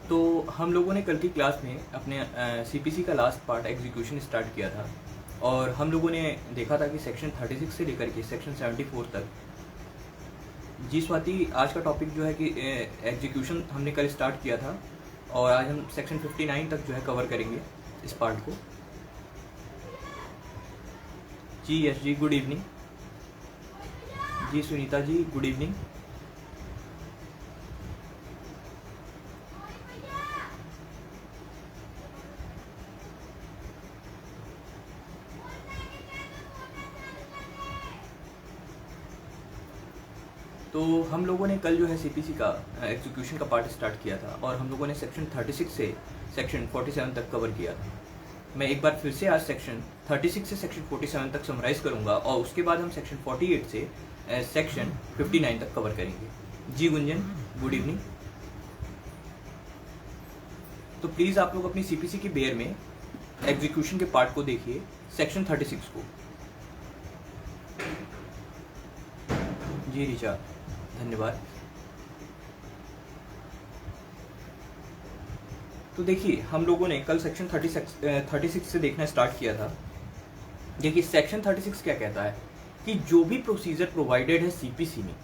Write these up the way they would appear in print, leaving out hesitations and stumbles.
तो हम लोगों ने कल की क्लास में अपने सीपीसी का लास्ट पार्ट एग्जीक्यूशन स्टार्ट किया था और हम लोगों ने देखा था कि सेक्शन 36 से लेकर के सेक्शन 74 तक। जी स्वाति, आज का टॉपिक जो है कि एग्जीक्यूशन हमने कल स्टार्ट किया था और आज हम सेक्शन 59 तक जो है कवर करेंगे इस पार्ट को। जी यस जी, गुड इवनिंग। जी सुनीता जी, गुड इवनिंग। तो हम लोगों ने कल जो है सीपीसी का एग्जीक्यूशन का पार्ट स्टार्ट किया था और हम लोगों ने सेक्शन 36 से सेक्शन 47 तक कवर किया था। मैं एक बार फिर से आज सेक्शन 36 से सेक्शन 47 तक समराइज करूंगा और उसके बाद हम सेक्शन 48 से सेक्शन 59 तक कवर करेंगे। जी गुंजन, गुड इवनिंग। तो प्लीज़ आप लोग अपनी सीपीसी की बेयर में एग्जीक्यूशन के पार्ट को देखिए, सेक्शन 36 को। जी रिचा, धन्यवाद। तो देखिए, हम लोगों ने कल सेक्शन 36 से देखना स्टार्ट किया था। देखिए सेक्शन 36 क्या कहता है कि जो भी प्रोसीजर प्रोवाइडेड है सीपीसी में,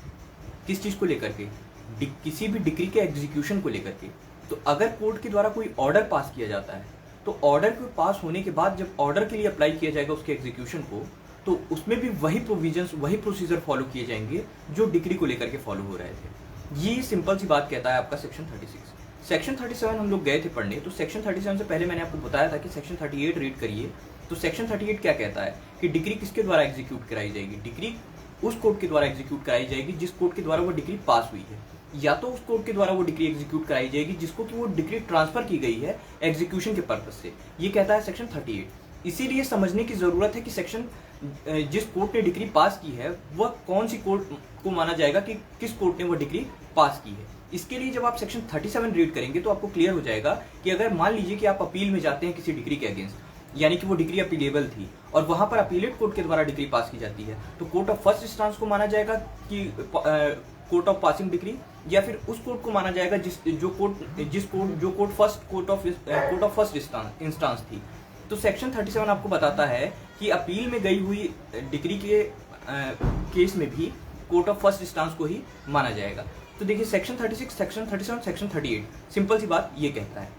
किस चीज़ को लेकर के, किसी भी डिग्री के एग्जीक्यूशन को लेकर के, तो अगर कोर्ट के द्वारा कोई ऑर्डर पास किया जाता है तो ऑर्डर के पास होने के बाद जब ऑर्डर के लिए अप्लाई किया जाएगा उसके एग्जीक्यूशन को, तो उसमें भी वही प्रोविजंस, वही प्रोसीजर फॉलो किए जाएंगे जो डिग्री को लेकर के फॉलो हो रहे थे। ये सिंपल सी बात कहता है आपका सेक्शन 36। सेक्शन 37 हम लोग गए थे पढ़ने, तो सेक्शन 37 से पहले मैंने आपको बताया था कि सेक्शन 38 रीड करिए। तो सेक्शन 38 क्या कहता है कि डिग्री किसके द्वारा एग्जीक्यूट कराई जाएगी। डिग्री उस कोर्ट के द्वारा एग्जीक्यूट कराई जाएगी जिस कोर्ट के द्वारा वो डिग्री पास हुई है, या तो उस कोर्ट के द्वारा वो डिग्री एग्जीक्यूट कराई जाएगी जिसको कि वो डिग्री ट्रांसफर की गई है एग्जीक्यूशन के पर्पज से। ये कहता है सेक्शन 38। इसीलिए समझने की जरूरत है कि सेक्शन जिस कोर्ट ने डिग्री पास की है वह कौन सी कोर्ट को माना जाएगा कि किस कोर्ट ने वो डिग्री पास की है। इसके लिए जब आप सेक्शन 37 रीड करेंगे तो आपको क्लियर हो जाएगा कि अगर मान लीजिए कि आप अपील में जाते हैं किसी डिग्री के अगेंस्ट, यानी कि वो डिग्री अपीलेबल थी और वहां पर अपीलेट कोर्ट के द्वारा डिग्री पास की जाती है, तो कोर्ट ऑफ फर्स्ट इंस्टांस को माना जाएगा कि कोर्ट ऑफ पासिंग डिग्री, या फिर उस कोर्ट को माना जाएगा जो कोर्ट ऑफ फर्स्ट इंस्टांस थी। तो सेक्शन 37 आपको बताता है कि अपील में गई हुई डिग्री के केस में भी कोर्ट ऑफ फर्स्ट इंस्टांस को ही माना जाएगा। तो देखिए सेक्शन 36, सेक्शन 37, सेक्शन 38, सिंपल सी बात ये कहता है।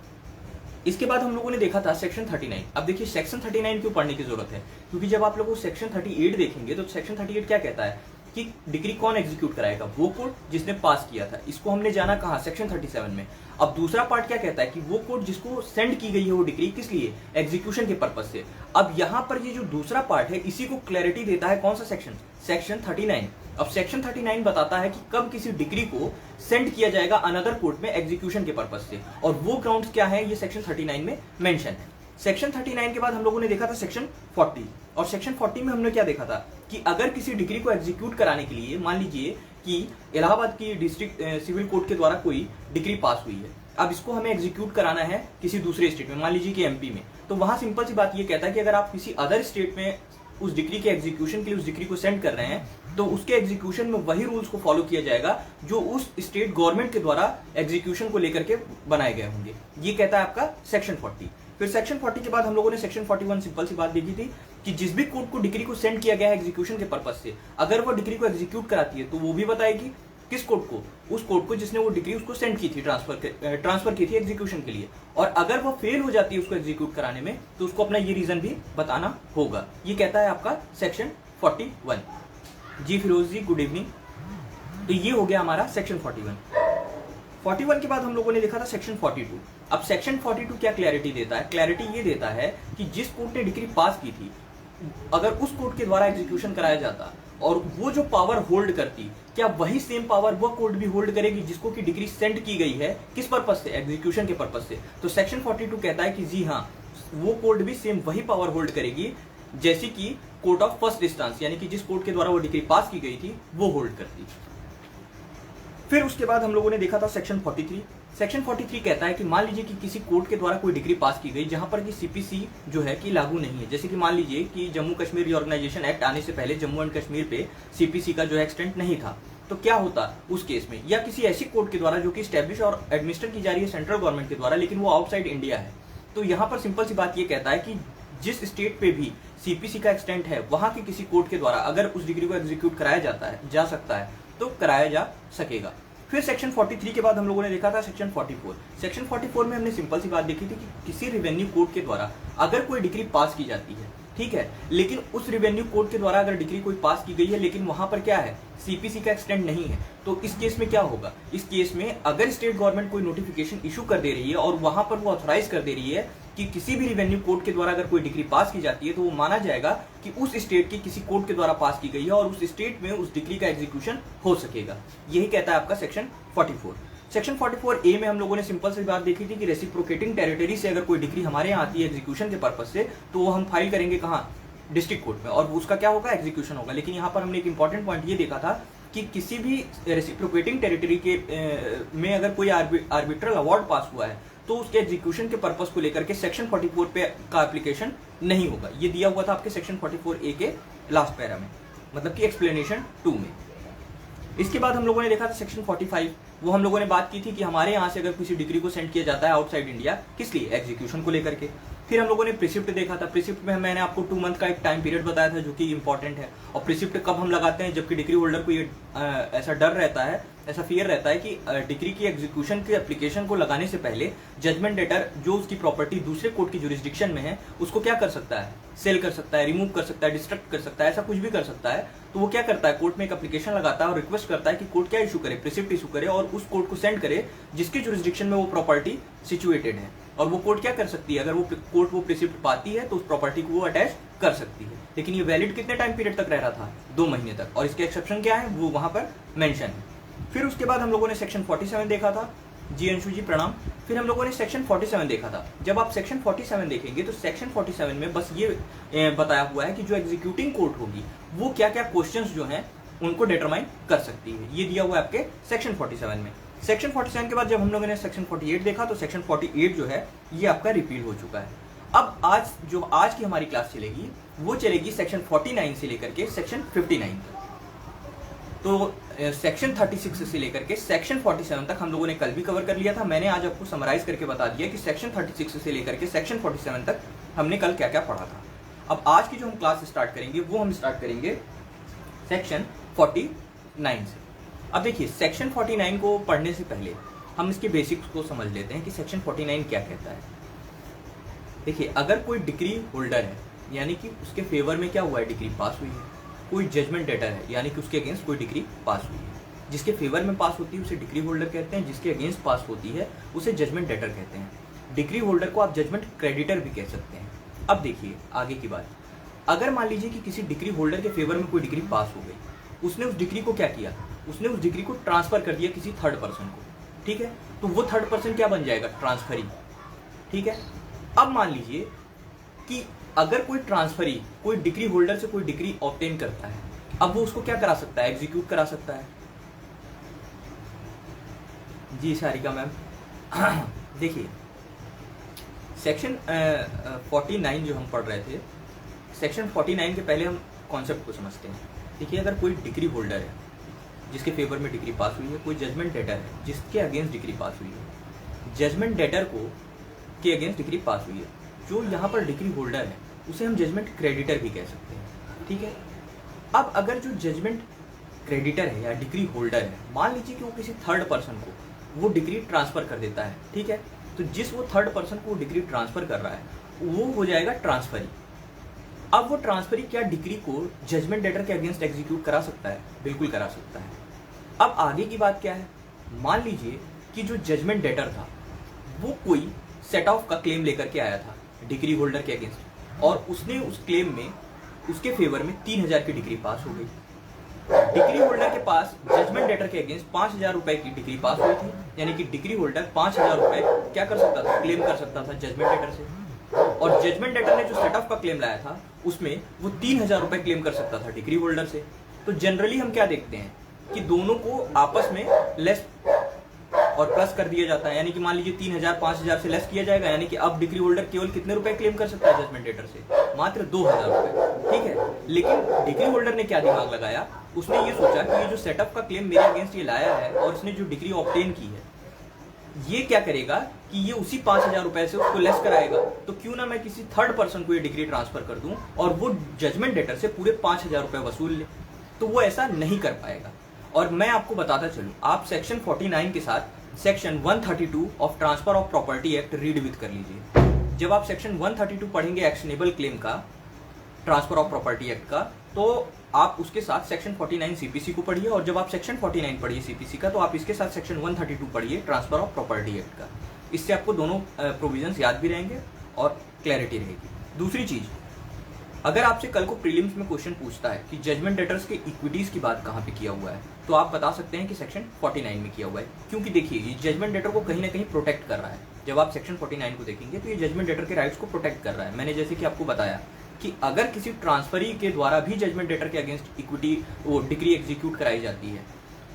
इसके बाद हम लोगों ने देखा था सेक्शन 39। अब देखिए सेक्शन 39 क्यों पढ़ने की जरूरत है, क्योंकि जब आप लोग सेक्शन 38 देखेंगे तो सेक्शन 38 क्या कहता है कि डिग्री कौन एग्जीक्यूट कराएगा, वो कोर्ट जिसने पास किया था। इसको हमने जाना कहाँ, सेक्शन 37 में। अब दूसरा पार्ट क्या कहता है कि वो कोर्ट जिसको सेंड की गई है वो डिग्री, किस लिए, एग्जीक्यूशन के पर्पज से। अब यहाँ पर ये जो दूसरा पार्ट है इसी को क्लैरिटी देता है कौन सा सेक्शन, सेक्शन 39। अब सेक्शन 39 बताता है कि कब किसी डिग्री को सेंड किया जाएगा अनदर कोर्ट में एग्जीक्यूशन के पर्पज से, और वो ग्राउंड्स क्या है ये सेक्शन 39 में मेंशन है। सेक्शन 39 के बाद हम लोगों ने देखा था सेक्शन 40, और सेक्शन 40 में हमने क्या देखा था कि अगर किसी डिग्री को एग्जीक्यूट कराने के लिए, मान लीजिए कि इलाहाबाद की डिस्ट्रिक्ट सिविल कोर्ट के द्वारा कोई डिग्री पास हुई है, अब इसको हमें एग्जीक्यूट कराना है किसी दूसरे स्टेट में, मान लीजिए कि एमपी में, तो वहां सिंपल सी बात ये कहता है कि अगर आप किसी अदर स्टेट में उस डिग्री के एग्जीक्यूशन के लिए उस डिग्री को सेंड कर रहे हैं तो उसके एग्जीक्यूशन में वही रूल्स को फॉलो किया जाएगा जो उस स्टेट गवर्नमेंट के द्वारा एग्जीक्यूशन को लेकर के बनाए गए होंगे। ये कहता है आपका सेक्शन 40। फिर सेक्शन 40 के बाद हम लोगों ने सेक्शन 41 सिंपल सी बात देखी थी कि जिस भी कोर्ट को डिग्री को सेंड किया गया है एग्जीक्यूशन के पर्पज से, अगर वो डिग्री को एग्जीक्यूट कराती है तो वो भी बताएगी किस कोर्ट को, उस कोर्ट को जिसने वो डिग्री उसको सेंड की थी, ट्रांसफर की थी एग्जीक्यूशन के लिए। और अगर वो फेल हो जाती है उसको एग्जीक्यूट कराने में तो उसको अपना ये रीजन भी बताना होगा। ये कहता है आपका सेक्शन 41। जी फिरोज जी, गुड इवनिंग। तो ये हो गया हमारा सेक्शन 41 के बाद हम लोगों ने देखा था सेक्शन 42। अब सेक्शन 42 क्या क्लैरिटी देता है, क्लैरिटी ये देता है कि जिस कोर्ट ने डिग्री पास की थी, अगर उस कोर्ट के द्वारा एग्जीक्यूशन कराया जाता और वो जो पावर होल्ड करती, क्या वही सेम पावर वो कोर्ट भी होल्ड करेगी जिसको की डिग्री सेंड की गई है, किस पर्पज से, एग्जीक्यूशन के पर्पज से। तो सेक्शन 42 कहता है कि जी हाँ, वो कोर्ट भी सेम वही पावर होल्ड करेगी जैसी कि कोर्ट ऑफ फर्स्ट इंस्टांस, यानी कि जिस कोर्ट के द्वारा वो डिग्री पास की गई थी वो होल्ड करती। फिर उसके बाद हम लोगों ने देखा था सेक्शन 43। सेक्शन 43 कहता है कि मान लीजिए कि किसी कोर्ट के द्वारा कोई डिग्री पास की गई जहां पर कि सीपीसी जो है कि लागू नहीं है। जैसे कि मान लीजिए कि जम्मू कश्मीर रिऑर्गेनाइजेशन एक्ट आने से पहले जम्मू एंड कश्मीर पे सीपीसी का जो है एक्सटेंट नहीं था, तो क्या होता उस केस में, या किसी ऐसी कोर्ट के द्वारा जो कि स्टैब्लिश और एडमिनिस्टर की जा रही है सेंट्रल गवर्नमेंट के द्वारा, लेकिन वो आउटसाइड इंडिया है। तो यहाँ पर सिंपल सी बात ये कहता है कि जिस स्टेट पे भी सीपीसी का एक्सटेंट है, वहां के किसी कोर्ट के द्वारा अगर उस डिग्री को एग्जीक्यूट कराया जा सकता है तो कराया जा सकेगा। फिर सेक्शन 43 के बाद हम लोगों ने देखा था सेक्शन 44। सेक्शन 44 में हमने सिंपल सी बात देखी थी कि किसी रिवेन्यू कोर्ट के द्वारा अगर कोई डिग्री पास की जाती है, ठीक है, लेकिन उस रिवेन्यू कोर्ट के द्वारा अगर डिग्री कोई पास की गई है लेकिन वहां पर क्या है, सीपीसी का एक्सटेंट नहीं है, तो इस केस में क्या होगा, इस केस में अगर स्टेट गवर्नमेंट कोई नोटिफिकेशन इशू कर दे रही है और वहां पर वो ऑथराइज कर दे रही है कि किसी भी रिवेन्यू कोर्ट के द्वारा अगर कोई डिग्री पास की जाती है, तो वो माना जाएगा कि उस स्टेट की किसी कोर्ट के द्वारा पास की गई है और उस स्टेट में उस डिग्री का एग्जीक्यूशन हो सकेगा। यही कहता है आपका सेक्शन 44। सेक्शन 44A में हम लोगों ने सिंपल सी बात देखी थी कि रेसिप्रोकेटिंग टेरिटरी से अगर कोई डिग्री हमारे यहाँ आती है एग्जीक्यूशन के पर्पज से, तो वो हम फाइल करेंगे कहाँ, डिस्ट्रिक्ट कोर्ट में, और उसका क्या होगा, एग्जीक्यूशन होगा। लेकिन यहाँ पर हमने एक इंपॉर्टेंट पॉइंट ये देखा था कि किसी भी रेसिप्रोकेटिंग टेरिटरी के में अगर कोई आर्बिट्रल अवार्ड पास हुआ है तो उसके एग्जीक्यूशन के पर्पस को लेकर के सेक्शन 44 पे का एप्लीकेशन नहीं होगा। ये दिया हुआ था आपके सेक्शन 44A के लास्ट पैरा में, मतलब कि एक्सप्लेनेशन 2 में। इसके बाद हम लोगों ने देखा था सेक्शन 45। वो हम लोगों ने बात की थी कि हमारे यहाँ से अगर किसी डिग्री को सेंड किया जाता है आउटसाइड इंडिया, किस लिए, एग्जीक्यूशन को लेकर के। फिर हम लोगों ने प्रिसिप्ट देखा था। प्रिसिप्ट में मैंने आपको 2 मंथ का एक टाइम पीरियड बताया था जो कि इंपॉर्टेंट है। और प्रिसिप्ट कब हम लगाते हैं, जबकि डिग्री होल्डर को ये ऐसा डर रहता है, ऐसा फियर रहता है कि डिग्री की एग्जीक्यूशन की एप्लीकेशन को लगाने से पहले जजमेंट डेटर जो उसकी प्रॉपर्टी दूसरे कोर्ट की जुरिस्डिक्शन में है उसको क्या कर सकता है, सेल कर सकता है, रिमूव कर सकता है, डिस्ट्रक्ट कर सकता है, ऐसा कुछ भी कर सकता है। तो वो क्या करता है, कोर्ट में एक एप्लीकेशन लगाता है और रिक्वेस्ट करता है कि कोर्ट क्या इशू करे, प्रिसिप्ट इशू करे और उस कोर्ट को सेंड करे जिसकी जुरिस्डिक्शन में वो प्रॉपर्टी सिचुएटेड है। और वो कोर्ट क्या कर सकती है, अगर वो कोर्ट वो प्रिसिप्ट पाती है तो उस प्रॉपर्टी को वो अटैच कर सकती है। लेकिन ये वैलिड कितने टाइम पीरियड तक रह रहा था, 2 महीने तक, और इसके एक्सेप्शन क्या है वो वहां पर मेंशन है। फिर उसके बाद हम लोगों ने सेक्शन 47 देखा था। जी अंशु जी प्रणाम। फिर हम लोगों ने सेक्शन 47 देखा था। जब आप सेक्शन 47 देखेंगे तो सेक्शन 47 में बस ये बताया हुआ है कि जो एग्जीक्यूटिंग कोर्ट होगी वो क्या क्या क्वेश्चंस जो हैं उनको डिटरमाइन कर सकती है। ये दिया हुआ है आपके सेक्शन 47 में। सेक्शन 47 के बाद जब हम लोगों ने सेक्शन 48 देखा तो सेक्शन 48 जो है ये आपका रिपील हो चुका है। अब आज की हमारी क्लास चलेगी वो चलेगी सेक्शन 49 से लेकर के सेक्शन 59 तक। तो सेक्शन 36 से लेकर के सेक्शन 47 तक हम लोगों ने कल भी कवर कर लिया था। मैंने आज आपको समराइज करके बता दिया कि सेक्शन 36 से लेकर के सेक्शन 47 तक हमने कल क्या क्या पढ़ा था। अब आज की जो हम क्लास स्टार्ट करेंगे वो हम स्टार्ट करेंगे सेक्शन 49 से। अब देखिए सेक्शन 49 को पढ़ने से पहले हम इसके बेसिक्स को समझ लेते हैं कि सेक्शन 49 क्या कहता है। देखिए अगर कोई डिग्री होल्डर है यानी कि उसके फेवर में क्या हुआ है, डिग्री पास हुई है, कोई जजमेंट डेटर है यानी कि उसके अगेंस्ट कोई डिग्री पास हुई है, जिसके फेवर में पास होती है उसे डिग्री होल्डर कहते हैं, जिसके अगेंस्ट पास होती है उसे जजमेंट डेटर कहते हैं। डिग्री होल्डर को आप जजमेंट क्रेडिटर भी कह सकते हैं। अब देखिए आगे की बात, अगर मान लीजिए कि किसी डिग्री होल्डर के फेवर में कोई डिग्री पास हो गई, उसने उस डिग्री को क्या किया, उसने उस डिग्री को ट्रांसफर कर दिया किसी थर्ड पर्सन को, ठीक है, तो वो थर्ड पर्सन क्या बन जाएगा, ट्रांसफरी, ठीक है। अब मान लीजिए कि अगर कोई ट्रांसफरी कोई डिग्री होल्डर से कोई डिग्री ऑब्टेन करता है, अब वो उसको क्या करा सकता है, एग्जीक्यूट करा सकता है। जी सारिका मैम देखिए सेक्शन 49 जो हम पढ़ रहे थे, सेक्शन 49 के पहले हम कॉन्सेप्ट को समझते हैं। देखिए अगर कोई डिग्री होल्डर है जिसके फेवर में डिग्री पास हुई है, कोई जजमेंट डेटर है जिसके अगेंस्ट डिग्री पास हुई है, जजमेंट डेटर को के अगेंस्ट डिग्री पास हुई है, जो यहाँ पर डिग्री होल्डर है उसे हम जजमेंट क्रेडिटर भी कह सकते हैं, ठीक है। अब अगर जो जजमेंट क्रेडिटर है या डिग्री होल्डर है, मान लीजिए कि वो किसी थर्ड पर्सन को वो डिग्री ट्रांसफर कर देता है, ठीक है, तो जिस वो थर्ड पर्सन को डिग्री ट्रांसफर कर रहा है वो हो जाएगा ट्रांसफरी। अब वो ट्रांसफरी क्या डिग्री को जजमेंट डेटर के अगेंस्ट एग्जीक्यूट करा सकता है, बिल्कुल करा सकता है। अब आगे की बात क्या है, मान लीजिए कि जो जजमेंट डेटर था वो कोई सेट ऑफ का क्लेम लेकर के आया था डिग्री होल्डर के अगेंस्ट, और उसने उस क्लेम में उसके फेवर में 3000 की डिग्री पास हो गई। डिग्री होल्डर के पास जजमेंट डेटर के अगेंस्ट 5000 रुपए की डिग्री पास हुई थी, यानी कि डिग्री होल्डर 5000 रुपए क्या कर सकता था, क्लेम कर सकता था जजमेंट डेटर से। और जजमेंट डेटर ने जो सेट ऑफ का क्लेम लाया था उसमें वो 3000 रुपए क्लेम कर सकता था डिग्री होल्डर से। तो जनरली हम क्या देखते हैं कि दोनों को आपस में लेस और प्लस कर दिया जाता है, यानी कि मान लीजिए 3000 5000 से लेस किया जाएगा, यानी कि अब डिग्री होल्डर केवल कितने रुपए क्लेम कर सकता है जजमेंट डेटर से? मात्र 2000 रुपए, ठीक है। लेकिन डिग्री होल्डर ने क्या दिमाग लगाया, उसने ये सोचा कि ये जो सेटअप का क्लेम मेरे अगेंस्ट ये लाया है और उसने जो डिग्री ऑब्टेन की है, ये क्या करेगा कि ये उसी 5000 रुपए से उसको लेस कराएगा, तो क्यों ना मैं किसी थर्ड पर्सन को ये डिग्री ट्रांसफर कर दूं और वो जजमेंट डेटर से पूरे 5000 रुपए वसूल ले। तो वो ऐसा नहीं कर पाएगा। और मैं आपको बताता चलूं, आप सेक्शन 49 के साथ section 132 of transfer of property act read with कर लीजिए। जब आप सेक्शन 132 पढ़ेंगे एक्शनेबल क्लेम का, ट्रांसफर ऑफ प्रॉपर्टी एक्ट का, तो आप उसके साथ सेक्शन 49 सीपीसी को पढ़िए, और जब आप सेक्शन 49 पढ़िए सीपीसी का, तो आप इसके साथ सेक्शन 132 पढ़िए ट्रांसफर ऑफ प्रॉपर्टी एक्ट का। इससे आपको दोनों प्रोविजंस याद भी रहेंगे और क्लैरिटी रहेगी। दूसरी चीज, अगर आपसे कल को प्रीलिम्स में क्वेश्चन पूछता है कि जजमेंट डेटर्स के इक्विटीज की बात कहाँ पे किया हुआ है, तो आप बता सकते हैं कि सेक्शन 49 में किया हुआ है, क्योंकि देखिए ये जजमेंट डेटर को कहीं ना कहीं प्रोटेक्ट कर रहा है। जब आप सेक्शन 49 को देखेंगे तो ये जजमेंट डेटर के राइट्स को प्रोटेक्ट कर रहा है। मैंने जैसे कि आपको बताया कि अगर किसी ट्रांसफरी के द्वारा भी जजमेंट डेटर के अगेंस्ट इक्विटी वो डिग्री एग्जीक्यूट कराई जाती है,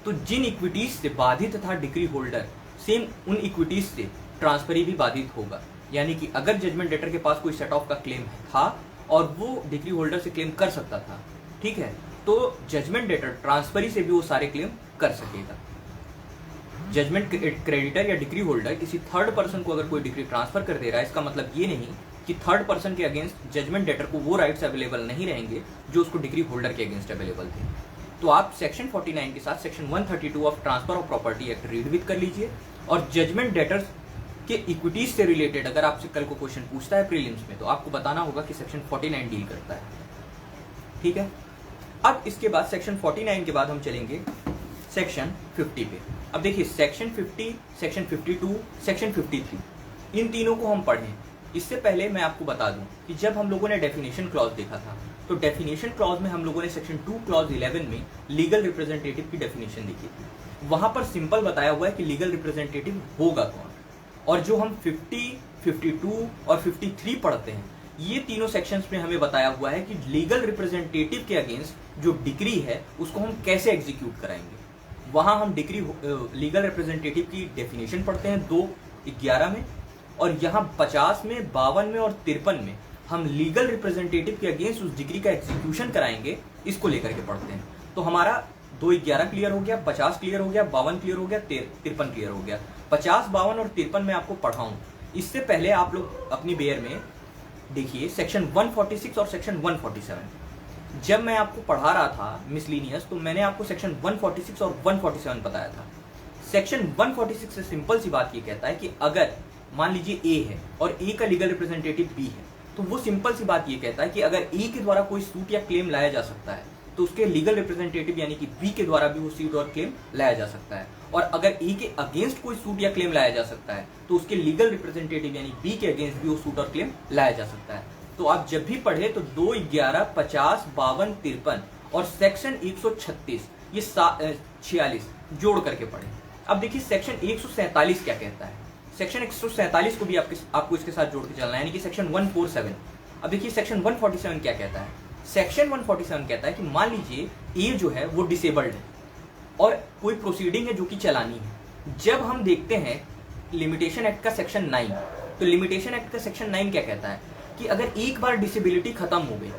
तो जिन इक्विटीज से बाधित था डिग्री होल्डर, सेम उन इक्विटीज से ट्रांसफरी भी बाधित होगा। यानी कि अगर जजमेंट डेटर के पास कोई सेट ऑफ का क्लेम था और वो डिग्री होल्डर से क्लेम कर सकता था, ठीक है, तो जजमेंट डेटर ट्रांसफरी से भी वो सारे क्लेम कर सकेगा। जजमेंट क्रेडिटर या डिग्री होल्डर किसी थर्ड पर्सन को अगर कोई डिग्री ट्रांसफर कर दे रहा है, इसका मतलब ये नहीं कि थर्ड पर्सन के अगेंस्ट जजमेंट डेटर को वो राइट्स अवेलेबल नहीं रहेंगे जो उसको डिग्री होल्डर के अगेंस्ट अवेलेबल थे। तो आप सेक्शन 49 के साथ section 132 of transfer of property act read with कर लीजिए, और जजमेंट डेटर्स के इक्विटीज से रिलेटेड अगर आपसे कल को क्वेश्चन पूछता है प्रीलिम्स में, तो आपको बताना होगा कि सेक्शन 49 डील करता है, ठीक है। अब इसके बाद सेक्शन 49 के बाद हम चलेंगे सेक्शन 50 पे। अब देखिए सेक्शन 50, सेक्शन 52, सेक्शन 53, इन तीनों को हम पढ़ें। इससे पहले मैं आपको बता दूं कि जब हम लोगों ने डेफिनेशन क्लॉज देखा था, तो डेफिनेशन क्लॉज में हम लोगों ने सेक्शन 2 क्लॉज 11 में लीगल रिप्रेजेंटेटिव की डेफिनेशन देखी थी। वहां पर सिंपल बताया हुआ है कि लीगल रिप्रेजेंटेटिव होगा कौन, और जो हम 50, 52 और 53 पढ़ते हैं, ये तीनों सेक्शंस में हमें बताया हुआ है कि लीगल रिप्रेजेंटेटिव के अगेंस्ट जो डिग्री है उसको हम कैसे एग्जीक्यूट कराएंगे। वहां हम डिग्री लीगल रिप्रेजेंटेटिव की डेफिनेशन पढ़ते हैं 2(11) में, और यहाँ 50 में, 52 में और 53 में हम लीगल रिप्रेजेंटेटिव के अगेंस्ट उस डिग्री का एग्जीक्यूशन कराएंगे, इसको लेकर के पढ़ते हैं। तो हमारा 2(11) क्लियर हो गया, 50 क्लियर हो गया, 52 क्लियर हो गया, 53 क्लियर हो गया। 50, 52 और 53 में आपको पढ़ाऊं, इससे पहले आप लोग अपनी बेयर में देखिए सेक्शन 146 और सेक्शन 147। जब मैं आपको पढ़ा रहा था मिसलिनियस, तो मैंने आपको सेक्शन 146 और 147 बताया था। सेक्शन 146 से सिंपल सी बात ये कहता है कि अगर मान लीजिए ए है और ए का लीगल रिप्रेजेंटेटिव बी है, तो वो सिंपल सी बात ये कहता है कि अगर ए के द्वारा कोई सूट या क्लेम लाया जा सकता है, तो उसके लीगल रिप्रेजेंटेटिव यानी कि बी के द्वारा भी वो सूट और क्लेम लाया जा सकता है। और अगर ए के अगेंस्ट कोई सूट या क्लेम लाया जा सकता है, तो उसके लीगल रिप्रेजेंटेटिव यानी बी के अगेंस्ट भी वो सूट और क्लेम लाया जा सकता है। तो आप जब भी पढ़े तो 2(11), 50, 52, 53 और सेक्शन 136 ये 46 जोड़ करके पढ़े। अब देखिए सेक्शन 147 क्या कहता है। सेक्शन 147 को भी आपको इसके साथ जोड़ के चलना है, यानी कि सेक्शन 147। अब देखिए सेक्शन 147 क्या कहता है। सेक्शन 147 कहता है कि मान लीजिए ए जो है वो डिसेबल्ड है और कोई प्रोसीडिंग है जो कि चलानी है। जब हम देखते हैं लिमिटेशन एक्ट का सेक्शन 9, तो लिमिटेशन एक्ट का सेक्शन 9 क्या कहता है कि अगर एक बार डिसेबिलिटी खत्म हो गई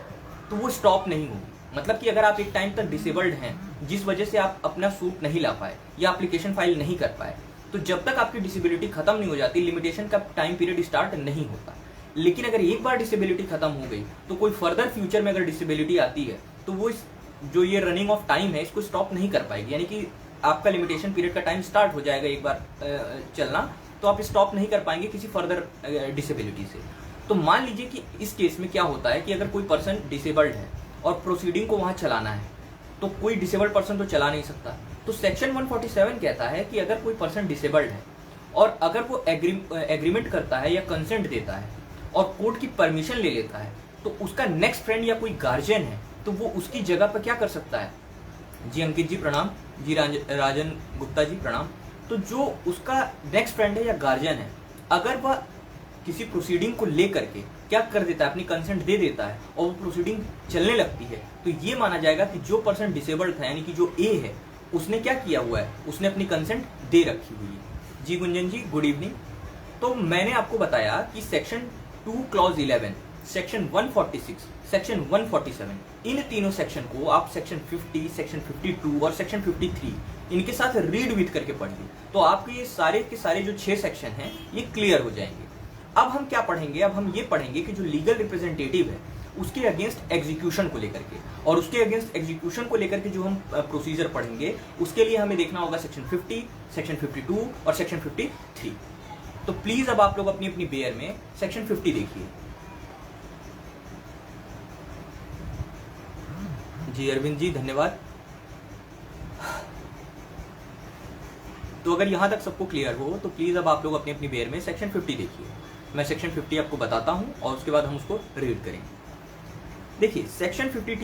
तो वो स्टॉप नहीं होगी। मतलब कि अगर आप एक टाइम तक डिसेबल्ड हैं, जिस वजह से आप अपना सूट नहीं ला पाए या एप्लीकेशन फाइल नहीं कर पाए, तो जब तक आपकी डिसेबिलिटी खत्म नहीं हो जाती, लिमिटेशन का टाइम पीरियड स्टार्ट नहीं होता। लेकिन अगर एक बार डिसेबिलिटी खत्म हो गई, तो कोई फर्दर फ्यूचर में अगर डिसेबिलिटी आती है, तो वो जो ये रनिंग ऑफ टाइम है इसको स्टॉप नहीं कर पाएगी। यानी कि आपका लिमिटेशन पीरियड का टाइम स्टार्ट हो जाएगा एक बार चलना, तो आप स्टॉप नहीं कर पाएंगे किसी फर्दर डिसेबिलिटी से। तो मान लीजिए कि इस केस में क्या होता है कि अगर कोई पर्सन डिसेबल्ड है और प्रोसीडिंग को वहां चलाना है, तो कोई डिसेबल्ड पर्सन तो चला नहीं सकता। तो सेक्शन 147 कहता है कि अगर कोई पर्सन डिसेबल्ड है और अगर वो एग्रीमेंट करता है या कंसेंट देता है और कोर्ट की परमिशन ले लेता है, तो उसका नेक्स्ट फ्रेंड या कोई गार्जियन है, तो वो उसकी जगह पर क्या कर सकता है। जी अंकित जी प्रणाम, जी राजन गुप्ता जी प्रणाम। तो जो उसका नेक्स्ट फ्रेंड है या गार्जियन है, अगर वह किसी प्रोसीडिंग को लेकर के क्या कर देता है, अपनी कंसेंट दे देता है और वो प्रोसीडिंग चलने लगती है, तो ये माना जाएगा कि जो पर्सन डिसेबल्ड था यानी कि जो ए है, उसने क्या किया हुआ है, उसने अपनी कंसेंट दे रखी हुई है। जी गुंजन जी, गुड इवनिंग। तो मैंने आपको बताया कि सेक्शन 2 क्लॉज 11, सेक्शन 146, सेक्शन 147, इन तीनों सेक्शन को आप सेक्शन 50, सेक्शन 52 और सेक्शन 53 इनके साथ रीड विथ करके पढ़िए, तो आपके ये सारे के सारे जो 6 सेक्शन हैं ये क्लियर हो जाएंगे। अब हम क्या पढ़ेंगे? अब हम ये पढ़ेंगे कि जो लीगल रिप्रेजेंटेटिव है उसके अगेंस्ट एग्जीक्यूशन को लेकर के, और उसके अगेंस्ट एग्जीक्यूशन को लेकर के जो हम प्रोसीजर पढ़ेंगे उसके लिए हमें देखना होगा सेक्शन 50, सेक्शन 52 और सेक्शन 53। तो प्लीज अब आप लोग अपनी अपनी बेयर में सेक्शन 50 देखिए। जी अरविंद जी, धन्यवाद। तो अगर यहां तक सबको क्लियर हो तो प्लीज अब आप लोग अपनी अपनी बेयर में सेक्शन 50 देखिए। मैं सेक्शन 50 आपको बताता हूं और उसके बाद हम उसको रीड करेंगे। देखिए सेक्शन 50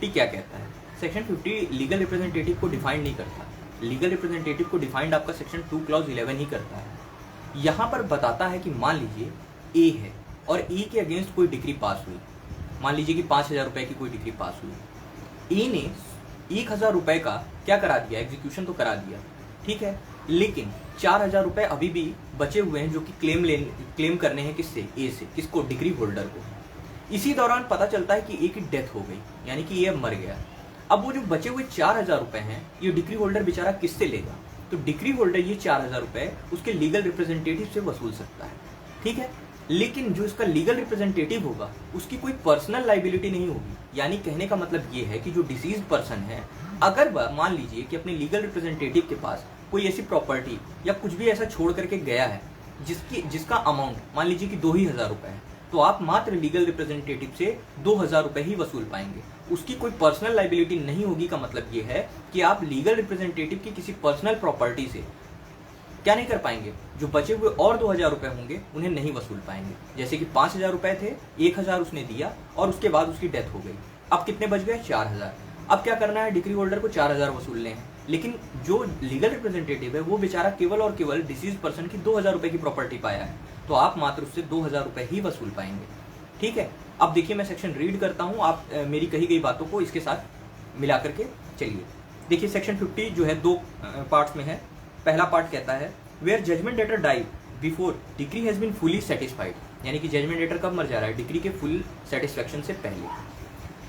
क्या कहता है? सेक्शन 50 लीगल रिप्रेजेंटेटिव को डिफाइन नहीं करता। लीगल रिप्रेजेंटेटिव को डिफाइंड आपका सेक्शन 2 क्लॉज 11 ही करता है। यहाँ पर बताता है कि मान लीजिए ए है और ए के अगेंस्ट कोई डिग्री पास हुई, मान लीजिए कि 5,000 रुपए की कोई डिग्री पास हुई। ए ने 1,000 रुपए का क्या करा दिया? एग्जीक्यूशन तो करा दिया, ठीक है, लेकिन 4,000 रुपए अभी भी बचे हुए हैं जो कि क्लेम करने हैं। किससे? ए से। किसको? डिग्री होल्डर को। इसी दौरान पता चलता है कि ए की डेथ हो गई, यानी कि ये अब मर गया। अब वो जो बचे हुए 4,000 रुपए हैं ये डिग्री होल्डर बेचारा किससे लेगा? तो डिग्री होल्डर ये 4,000 रुपए उसके लीगल रिप्रेजेंटेटिव से वसूल सकता है, ठीक है। लेकिन जो इसका लीगल रिप्रेजेंटेटिव होगा उसकी कोई पर्सनल लाइबिलिटी नहीं होगी। यानी कहने का मतलब ये है कि जो डिसीज्ड पर्सन है, अगर वह मान लीजिए कि अपने लीगल रिप्रेजेंटेटिव के पास कोई ऐसी प्रॉपर्टी या कुछ भी ऐसा छोड़ करके गया है जिसका अमाउंट मान लीजिए कि 2,000 रुपए है, तो आप मात्र लीगल रिप्रेजेंटेटिव से 2,000 रुपए ही वसूल पाएंगे। उसकी कोई पर्सनल लाइबिलिटी नहीं होगी का मतलब ये है कि आप लीगल रिप्रेजेंटेटिव की किसी पर्सनल प्रॉपर्टी से क्या नहीं कर पाएंगे? जो बचे हुए और 2,000 रुपए होंगे उन्हें नहीं वसूल पाएंगे। जैसे कि 5,000 रुपए थे, 1,000 उसने दिया और उसके बाद उसकी डेथ हो गई। अब कितने बच गए? 4,000। अब क्या करना है? डिग्री होल्डर को 4,000 वसूलने हैं। लेकिन जो लीगल रिप्रेजेंटेटिव है वो बेचारा केवल और केवल डिसीज पर्सन की 2,000 रुपए की प्रॉपर्टी पाया है, तो आप मात्र उससे 2,000 रुपए ही वसूल पाएंगे, ठीक है। अब देखिए मैं सेक्शन रीड करता हूं, आप मेरी कही गई बातों को इसके साथ मिला करके चलिए। देखिए सेक्शन 50 जो है 2 पार्ट्स में है। पहला पार्ट कहता है where judgment debtor die before decree has been fully satisfied, यानी कि जजमेंट डेटर कब मर जा रहा है? डिग्री के फुल सेटिस्फेक्शन से पहले।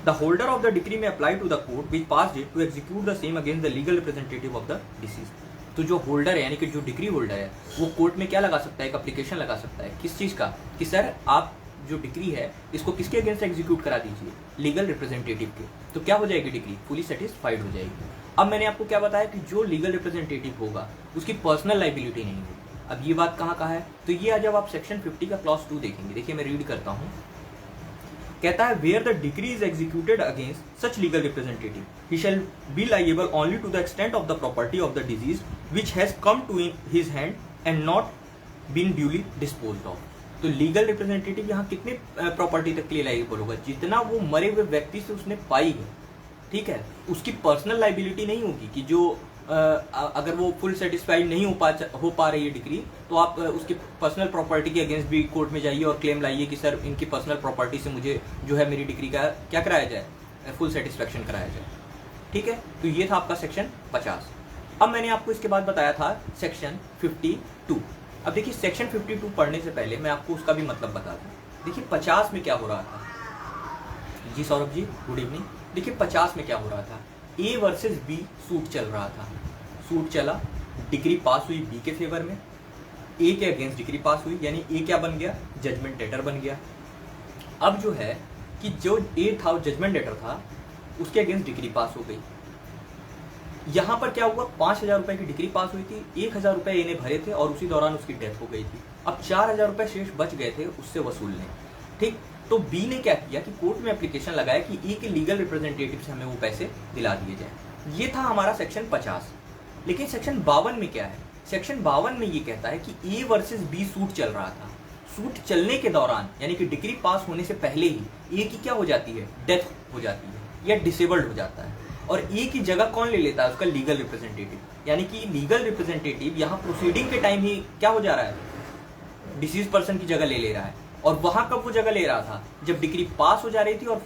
The holder of the decree may apply to the court which passed it to execute the same against the legal representative of the deceased। तो जो होल्डर है यानी कि जो डिग्री होल्डर है वो कोर्ट में क्या लगा सकता है? एक एप्लीकेशन लगा सकता है। किस चीज़ का? कि सर आप जो डिग्री है इसको किसके अगेंस्ट एग्जीक्यूट करा दीजिए? लीगल रिप्रेजेंटेटिव के। तो क्या हो जाएगी? डिग्री फुली सेटिस्फाइड हो जाएगी। अब मैंने आपको क्या बताया कि जो लीगल रिप्रेजेंटेटिव होगा उसकी पर्सनल लाइबिलिटी नहीं होगी। अब ये बात कहाँ है? तो ये आज जब आप सेक्शन 50 का क्लॉज 2 देखेंगे। देखिए मैं रीड करता हूँ। कहता है where the degree is executed against such legal representative he shall be liable only to the extent of the property of the deceased which has come to his hand and not been duly disposed of. तो legal representative यहाँ कितने property तक के लिए लाइएबल होगा? जितना वो मरे हुए व्यक्ति से उसने पाई है, ठीक है। उसकी पर्सनल लाइबिलिटी नहीं होगी कि जो अगर वो फुल सेटिस्फाइड नहीं हो पा रही है डिग्री, तो आप उसकी पर्सनल प्रॉपर्टी के अगेंस्ट भी कोर्ट में जाइए और क्लेम लाइए कि सर इनकी पर्सनल प्रॉपर्टी से मुझे जो है मेरी डिग्री का क्या कराया जाए? फुल सेटिस्फेक्शन कराया जाए, ठीक है। तो ये था आपका सेक्शन 50। अब मैंने आपको इसके बाद बताया था सेक्शन 52। अब देखिए सेक्शन 52 पढ़ने से पहले मैं आपको उसका भी मतलब बता दूं। देखिए 50 में क्या हो रहा था? जी सौरभ जी, गुड इवनिंग। देखिए 50 में क्या हो रहा था? ए वर्सेस बी सूट चल रहा था। सूट चला, डिग्री पास हुई बी के फेवर में, ए के अगेंस्ट डिग्री पास हुई, यानी ए क्या बन गया? जजमेंट डेटर बन गया। अब जो है कि जो ए था जजमेंट डेटर था उसके अगेंस्ट डिग्री पास हो गई। यहां पर क्या हुआ? 5,000 रुपए की डिग्री पास हुई थी, 1,000 रुपए ए ने भरे थे और उसी दौरान उसकी डेथ हो गई थी। अब 4,000 रुपए शेष बच गए थे उससे वसूलने, ठीक। तो बी ने क्या किया कि कोर्ट में एप्लीकेशन लगाया कि ए के लीगल रिप्रेजेंटेटिव से हमें वो पैसे दिला दिए जाए। ये था हमारा सेक्शन 50। लेकिन सेक्शन 52 में क्या है? सेक्शन 52 में ये कहता है कि ए वर्सेस बी सूट चल रहा था। सूट चलने के दौरान यानी कि डिग्री पास होने से पहले ही ए की क्या हो जाती है? डेथ हो जाती है या डिसेबल्ड हो जाता है, और ए की जगह कौन ले लेता है? उसका लीगल रिप्रेजेंटेटिव। यानी कि लीगल रिप्रेजेंटेटिव यहाँ प्रोसीडिंग के टाइम ही क्या हो जा रहा है? डिसीज पर्सन की जगह ले रहा है, और वहां कब वो जगह ले रहा था, जब डिग्री पास हो जा रही थी और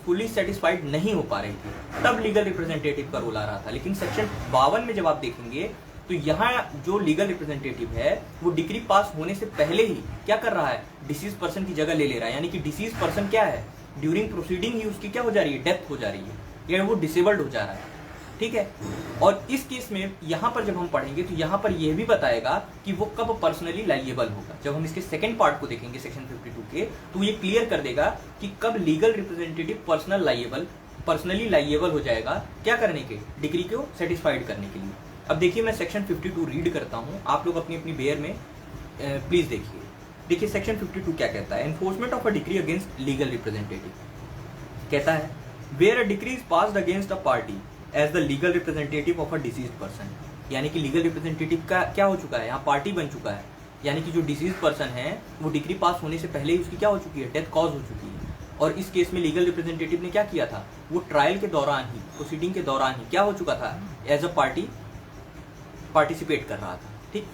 फुली सेटिस्फाइड नहीं हो पा रही थी, तब लीगल रिप्रेजेंटेटिव का रोल आ रहा था। लेकिन सेक्शन 52 में जब आप देखेंगे तो यहाँ जो लीगल रिप्रेजेंटेटिव है वो डिग्री पास होने से पहले ही क्या कर रहा है, डिसीज पर्सन की जगह ले रहा है। यानी कि डिसीज पर्सन क्या है, ड्यूरिंग प्रोसीडिंग ही उसकी क्या हो जा रही है, डेथ हो जा रही है, या वो डिसेबल्ड हो जा रहा है। ठीक है, और इस केस में यहाँ पर जब हम पढ़ेंगे तो यहाँ पर यह भी बताएगा कि वो कब पर्सनली लाइएबल होगा। जब हम इसके सेकंड पार्ट को देखेंगे सेक्शन 52 के, तो ये क्लियर कर देगा कि कब लीगल रिप्रेजेंटेटिव पर्सनली लाइएबल हो जाएगा, क्या करने के, डिग्री को सेटिस्फाइड करने के लिए। अब देखिए मैं सेक्शन 52 रीड करता हूँ, आप लोग अपनी अपनी बेयर में प्लीज देखिए सेक्शन 52 क्या कहता है। Enforcement of a decree against legal representative कहता है, where a decree is passed against a party as the legal representative of a deceased person. यानी कि लीगल रिप्रेजेंटेटिव का क्या हो चुका है, यहाँ पार्टी बन चुका है। यानी कि जो डिसीज पर्सन है वो डिग्री पास होने से पहले ही उसकी क्या हो चुकी है, डेथ कॉज हो चुकी है। और इस केस में लीगल रिप्रेजेंटेटिव ने क्या किया था, वो ट्रायल के दौरान ही, प्रोसीडिंग के दौरान ही क्या हो चुका था, एज अ पार्टी पार्टिसिपेट कर रहा था। ठीक,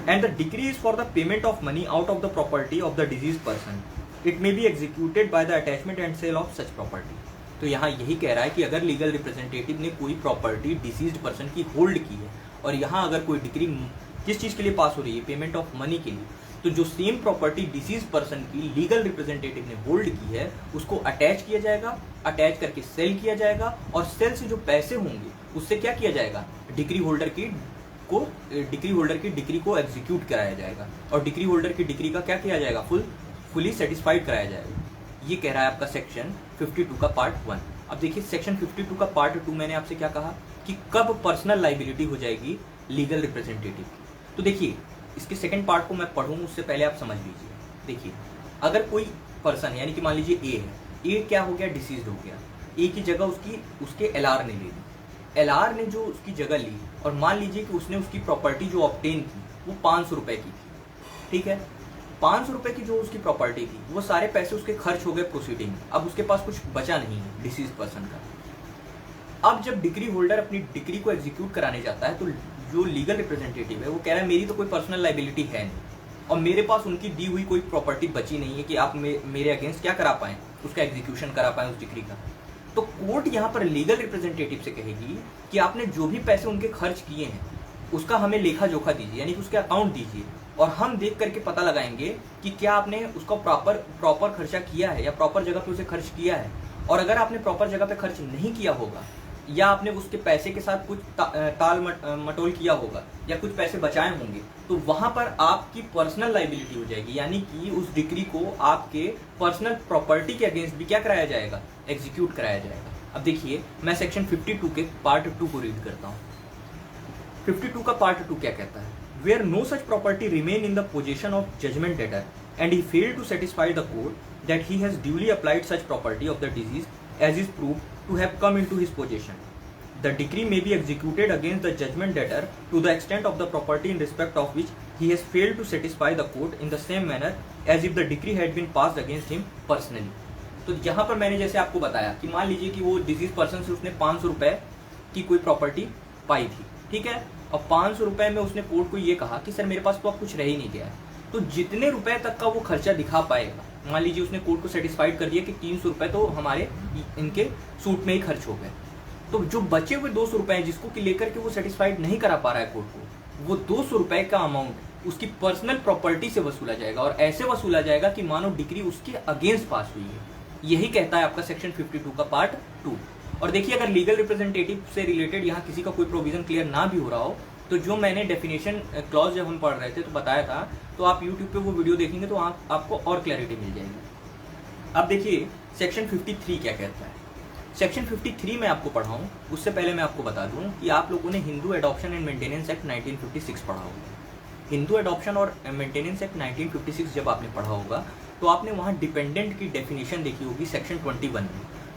and the degree is for the payment of money out of the property of the deceased person. It may be executed by the attachment and sale of such property. तो यहाँ यही कह रहा है कि अगर लीगल रिप्रेजेंटेटिव ने कोई प्रॉपर्टी डिसीज्ड पर्सन की होल्ड की है, और यहाँ अगर कोई डिग्री किस चीज़ के लिए पास हो रही है, पेमेंट ऑफ मनी के लिए, तो जो सेम प्रॉपर्टी डिसीज पर्सन की लीगल रिप्रेजेंटेटिव ने होल्ड की है उसको अटैच किया जाएगा, अटैच करके सेल किया जाएगा, और सेल से जो पैसे होंगे उससे क्या किया जाएगा, डिग्री होल्डर की डिग्री को एग्जीक्यूट कराया जाएगा, और डिग्री होल्डर की डिग्री का क्या किया जाएगा, फुली सेटिस्फाइड कराया जाएगा। ये कह रहा है आपका सेक्शन 52 का पार्ट 1। अब देखिए सेक्शन 52 का पार्ट 2 मैंने आपसे क्या कहा कि कब पर्सनल लाइबिलिटी हो जाएगी लीगल रिप्रेजेंटेटिव की। तो देखिए इसके सेकंड पार्ट को मैं पढ़ूँ उससे पहले आप समझ लीजिए। देखिए अगर कोई पर्सन यानी कि मान लीजिए ए है, ए क्या हो गया, डिसीज हो गया, ए की जगह उसके एलआर ने ले ली। एलआर ने जो उसकी जगह ली, और मान लीजिए कि उसने उसकी प्रॉपर्टी जो ऑब्टेन की वो 500 रुपए की थी। ठीक है, 500 रुपए की जो उसकी प्रॉपर्टी थी वो सारे पैसे उसके खर्च हो गए प्रोसीडिंग, अब उसके पास कुछ बचा नहीं है डिसीज पर्सन का। अब जब डिग्री होल्डर अपनी डिग्री को एग्जीक्यूट कराने जाता है तो जो लीगल रिप्रेजेंटेटिव है वो कह रहा है मेरी तो कोई पर्सनल लाइबिलिटी है नहीं, और मेरे पास उनकी दी हुई कोई प्रॉपर्टी बची नहीं है कि आप मेरे अगेंस्ट क्या करा पाएं, उसका एग्जीक्यूशन करा पाएं उस डिग्री का। तो कोर्ट यहाँ पर लीगल रिप्रेजेंटेटिव से कहेगी कि आपने जो भी पैसे उनके खर्च किए हैं उसका हमें लेखा जोखा दीजिए, यानी कि उसके अकाउंट दीजिए, और हम देख करके पता लगाएंगे कि क्या आपने उसका प्रॉपर खर्चा किया है या प्रॉपर जगह पे उसे खर्च किया है। और अगर आपने प्रॉपर जगह पे खर्च नहीं किया होगा, या आपने उसके पैसे के साथ कुछ टाल मटोल किया होगा, या कुछ पैसे बचाए होंगे, तो वहां पर आपकी पर्सनल लाइबिलिटी हो जाएगी। यानी कि उस डिग्री को आपके पर्सनल प्रॉपर्टी के अगेंस्ट भी क्या कराया जाएगा, एग्जीक्यूट कराया जाएगा। अब देखिए मैं सेक्शन 52 के पार्ट 2 को रीड करता हूँ। 52 का पार्ट 2 क्या कहता है, where no such property remain in the possession of judgment debtor and he failed to satisfy the court that he has duly applied such property of the deceased as is proved to have come into his possession. The decree may be executed against the judgment debtor to the extent of the property in respect of which he has failed to satisfy the court in the same manner as if the decree had been passed against him personally. तो यहाँ पर मैंने जैसे आपको बताया कि मान लीजिए कि वो डिसीज पर्सन से उसने 500 रुपए की कोई प्रॉपर्टी पाई थी, ठीक है, और 500 रुपए में उसने कोर्ट को ये कहा कि सर मेरे पास तो अब कुछ रह ही नहीं गया है, तो जितने रुपए तक का वो खर्चा दिखा पाएगा, मान लीजिए उसने कोर्ट को सेटिस्फाइड कर दिया कि 300 रुपए तो हमारे इनके सूट में ही खर्च हो गए, तो जो बचे हुए 200 रुपए जिसको कि लेकर के वो सेटिस्फाइड नहीं करा पा रहा है कोर्ट को, वो 200 रुपए का अमाउंट उसकी पर्सनल प्रॉपर्टी से वसूला जाएगा, और ऐसे वसूला जाएगा कि मानो डिग्री उसके अगेंस्ट पास हुई है। यही कहता है आपका सेक्शन 52 का पार्ट 2। और देखिए अगर लीगल रिप्रेजेंटेटिव से रिलेटेड यहाँ किसी का कोई प्रोविजन क्लियर ना भी हो रहा हो, तो जो मैंने डेफिनेशन क्लॉज जब हम पढ़ रहे थे तो बताया था, तो आप यूट्यूब पे वो वीडियो देखेंगे तो आपको और क्लैरिटी मिल जाएगी। अब देखिए सेक्शन 53 क्या कहता है। सेक्शन 53 में आपको पढ़ाऊँ उससे पहले मैं आपको बता दूँ कि आप लोगों ने Hindu adoption and maintenance act 1956 पढ़ा होगा। हिंदू एडॉप्शन और मेंटेनेंस एक्ट 1956 जब आपने पढ़ा होगा तो आपने वहाँ डिपेंडेंट की डेफिनेशन देखी होगी सेक्शन 21 में।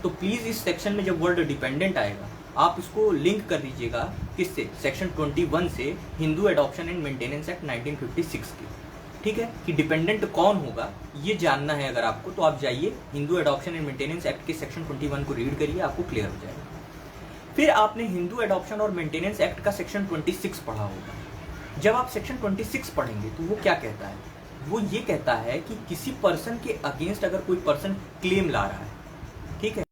तो प्लीज़ इस सेक्शन में जब वर्ड डिपेंडेंट आएगा आप इसको लिंक कर दीजिएगा किससे, सेक्शन 21 से, Hindu adoption and maintenance act 1956 के। ठीक है, कि डिपेंडेंट कौन होगा ये जानना है अगर आपको, तो आप जाइए Hindu adoption and maintenance act के सेक्शन 21 को रीड करिए, आपको क्लियर हो जाएगा। फिर आपने हिंदू एडॉप्शन और मेंटेनेंस एक्ट का सेक्शन 26 पढ़ा होगा। जब आप सेक्शन 26 पढ़ेंगे तो वो क्या कहता है, वो ये कहता है कि किसी पर्सन के अगेंस्ट अगर कोई पर्सन क्लेम ला रहा है, ठीक है,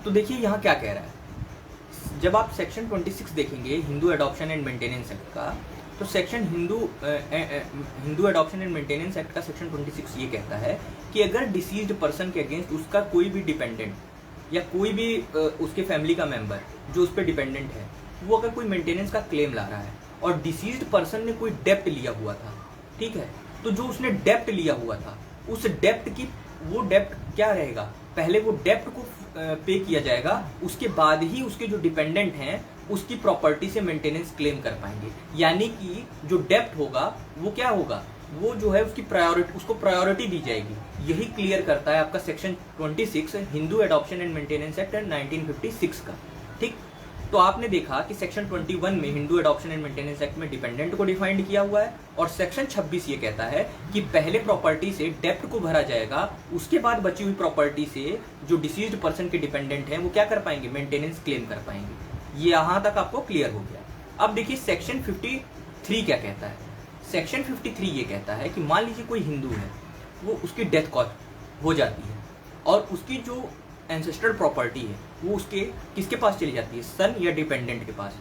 तो देखिए यहाँ क्या कह रहा है। जब आप सेक्शन 26 देखेंगे Hindu adoption and maintenance act का, तो section Hindu adoption and maintenance act का सेक्शन 26 ये कहता है कि अगर डिसीज्ड पर्सन के अगेंस्ट उसका कोई भी डिपेंडेंट या कोई भी उसके फैमिली का मेंबर जो उस पर डिपेंडेंट है, वो अगर कोई मेंटेनेंस का क्लेम ला रहा है और डिसीज्ड पर्सन ने कोई डेप्ट लिया हुआ था, ठीक है, तो जो उसने डेप्ट लिया हुआ था उस डेप्ट की, वो डेप्ट क्या रहेगा, पहले वो डेप्ट को पे किया जाएगा, उसके बाद ही उसके जो डिपेंडेंट हैं उसकी प्रॉपर्टी से मेंटेनेंस क्लेम कर पाएंगे। यानी कि जो डेप्ट होगा वो क्या होगा, वो जो है उसकी प्रायोरिटी, उसको प्रायोरिटी दी जाएगी। यही क्लियर करता है आपका section 26 Hindu adoption and maintenance act 1956 का, ठीक। तो आपने देखा कि सेक्शन 21 में Hindu adoption and maintenance act में डिपेंडेंट को डिफाइंड किया हुआ है, और सेक्शन 26 ये कहता है कि पहले प्रॉपर्टी से डेप्ट को भरा जाएगा, उसके बाद बची हुई प्रॉपर्टी से जो डिसीज्ड पर्सन के डिपेंडेंट हैं वो क्या कर पाएंगे, मेंटेनेंस क्लेम कर पाएंगे। ये यहाँ तक आपको क्लियर हो गया। अब देखिए सेक्शन 53 क्या कहता है। सेक्शन 53 ये कहता है कि मान लीजिए कोई हिंदू है, वो उसकी डेथ हो जाती है और उसकी जो एंसेस्ट्रल प्रॉपर्टी है वो उसके किसके पास चली जाती है, सन या डिपेंडेंट के पास,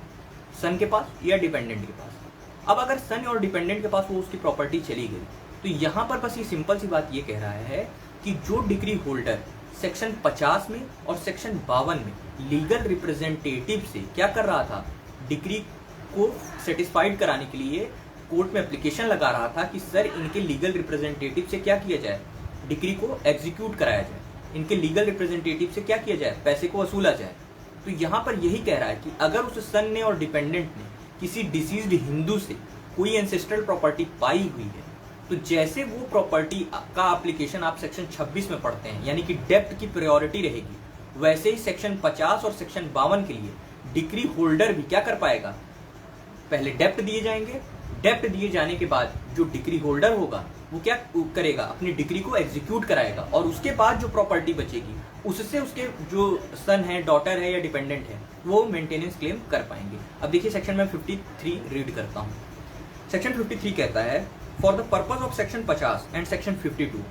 सन के पास या डिपेंडेंट के पास। अब अगर सन और डिपेंडेंट के पास वो उसकी प्रॉपर्टी चली गई, तो यहाँ पर बस ये सिंपल सी बात ये कह रहा है कि जो डिग्री होल्डर सेक्शन 50 में और सेक्शन 52 में लीगल रिप्रेजेंटेटिव से क्या कर रहा था, डिग्री को सेटिस्फाइड कराने के लिए कोर्ट में एप्लीकेशन लगा रहा था कि सर इनके लीगल रिप्रेजेंटेटिव से क्या किया जाए, डिग्री को एग्जीक्यूट कराया जाए, इनके लीगल रिप्रेजेंटेटिव से क्या किया जाए, पैसे को वसूला जाए। तो यहाँ पर यही कह रहा है कि अगर उस सन ने और डिपेंडेंट ने किसी डिसीज्ड हिंदू से कोई एंसेस्ट्रल प्रॉपर्टी पाई हुई है, तो जैसे वो प्रॉपर्टी का एप्लीकेशन आप सेक्शन 26 में पढ़ते हैं, यानी कि डेप्ट की प्रायोरिटी रहेगी, वैसे ही सेक्शन 50 और सेक्शन 52 के लिए डिग्री होल्डर भी क्या कर पाएगा, पहले डेप्ट दिए जाएंगे, डेप्ट दिए जाने के बाद जो डिग्री होल्डर होगा वो क्या करेगा, अपनी डिग्री को एग्जीक्यूट कराएगा, और उसके बाद जो प्रॉपर्टी बचेगी उससे उसके जो सन है, डॉटर है या डिपेंडेंट है, वो मेंटेनेंस क्लेम कर पाएंगे। अब देखिए सेक्शन में 53 रीड करता हूँ। सेक्शन 53 कहता है, for the purpose of section 50 and section 52,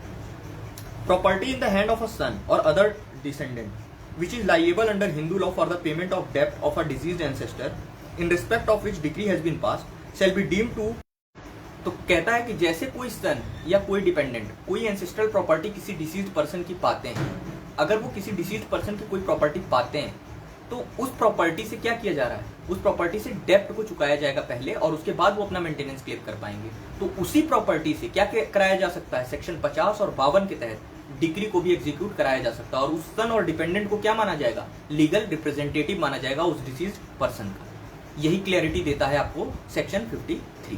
property in the hand of a son or other descendant which is liable under Hindu law for the payment of डेप्ट of a deceased ancestor in respect of which degree has been passed shall be deemed to. तो कहता है कि जैसे कोई सन या कोई dependent कोई एंसेस्ट्रल प्रॉपर्टी किसी डिसीज्ड पर्सन की पाते हैं, अगर वो किसी डिसीज्ड पर्सन की कोई प्रॉपर्टी पाते हैं, तो उस प्रॉपर्टी से क्या किया जा रहा है, उस प्रॉपर्टी से डेप्ट को चुकाया जाएगा पहले, और उसके बाद वो अपना मेंटेनेंस क्लेम कर पाएंगे। तो उसी प्रॉपर्टी से क्या कराया जा सकता है, सेक्शन 50 और 52 के तहत डिग्री को भी एग्जीक्यूट कराया जा सकता है, और उस सन और डिपेंडेंट को क्या माना जाएगा, लीगल रिप्रेजेंटेटिव माना जाएगा उस डिसीज्ड पर्सन का। यही क्लैरिटी देता है आपको सेक्शन 53।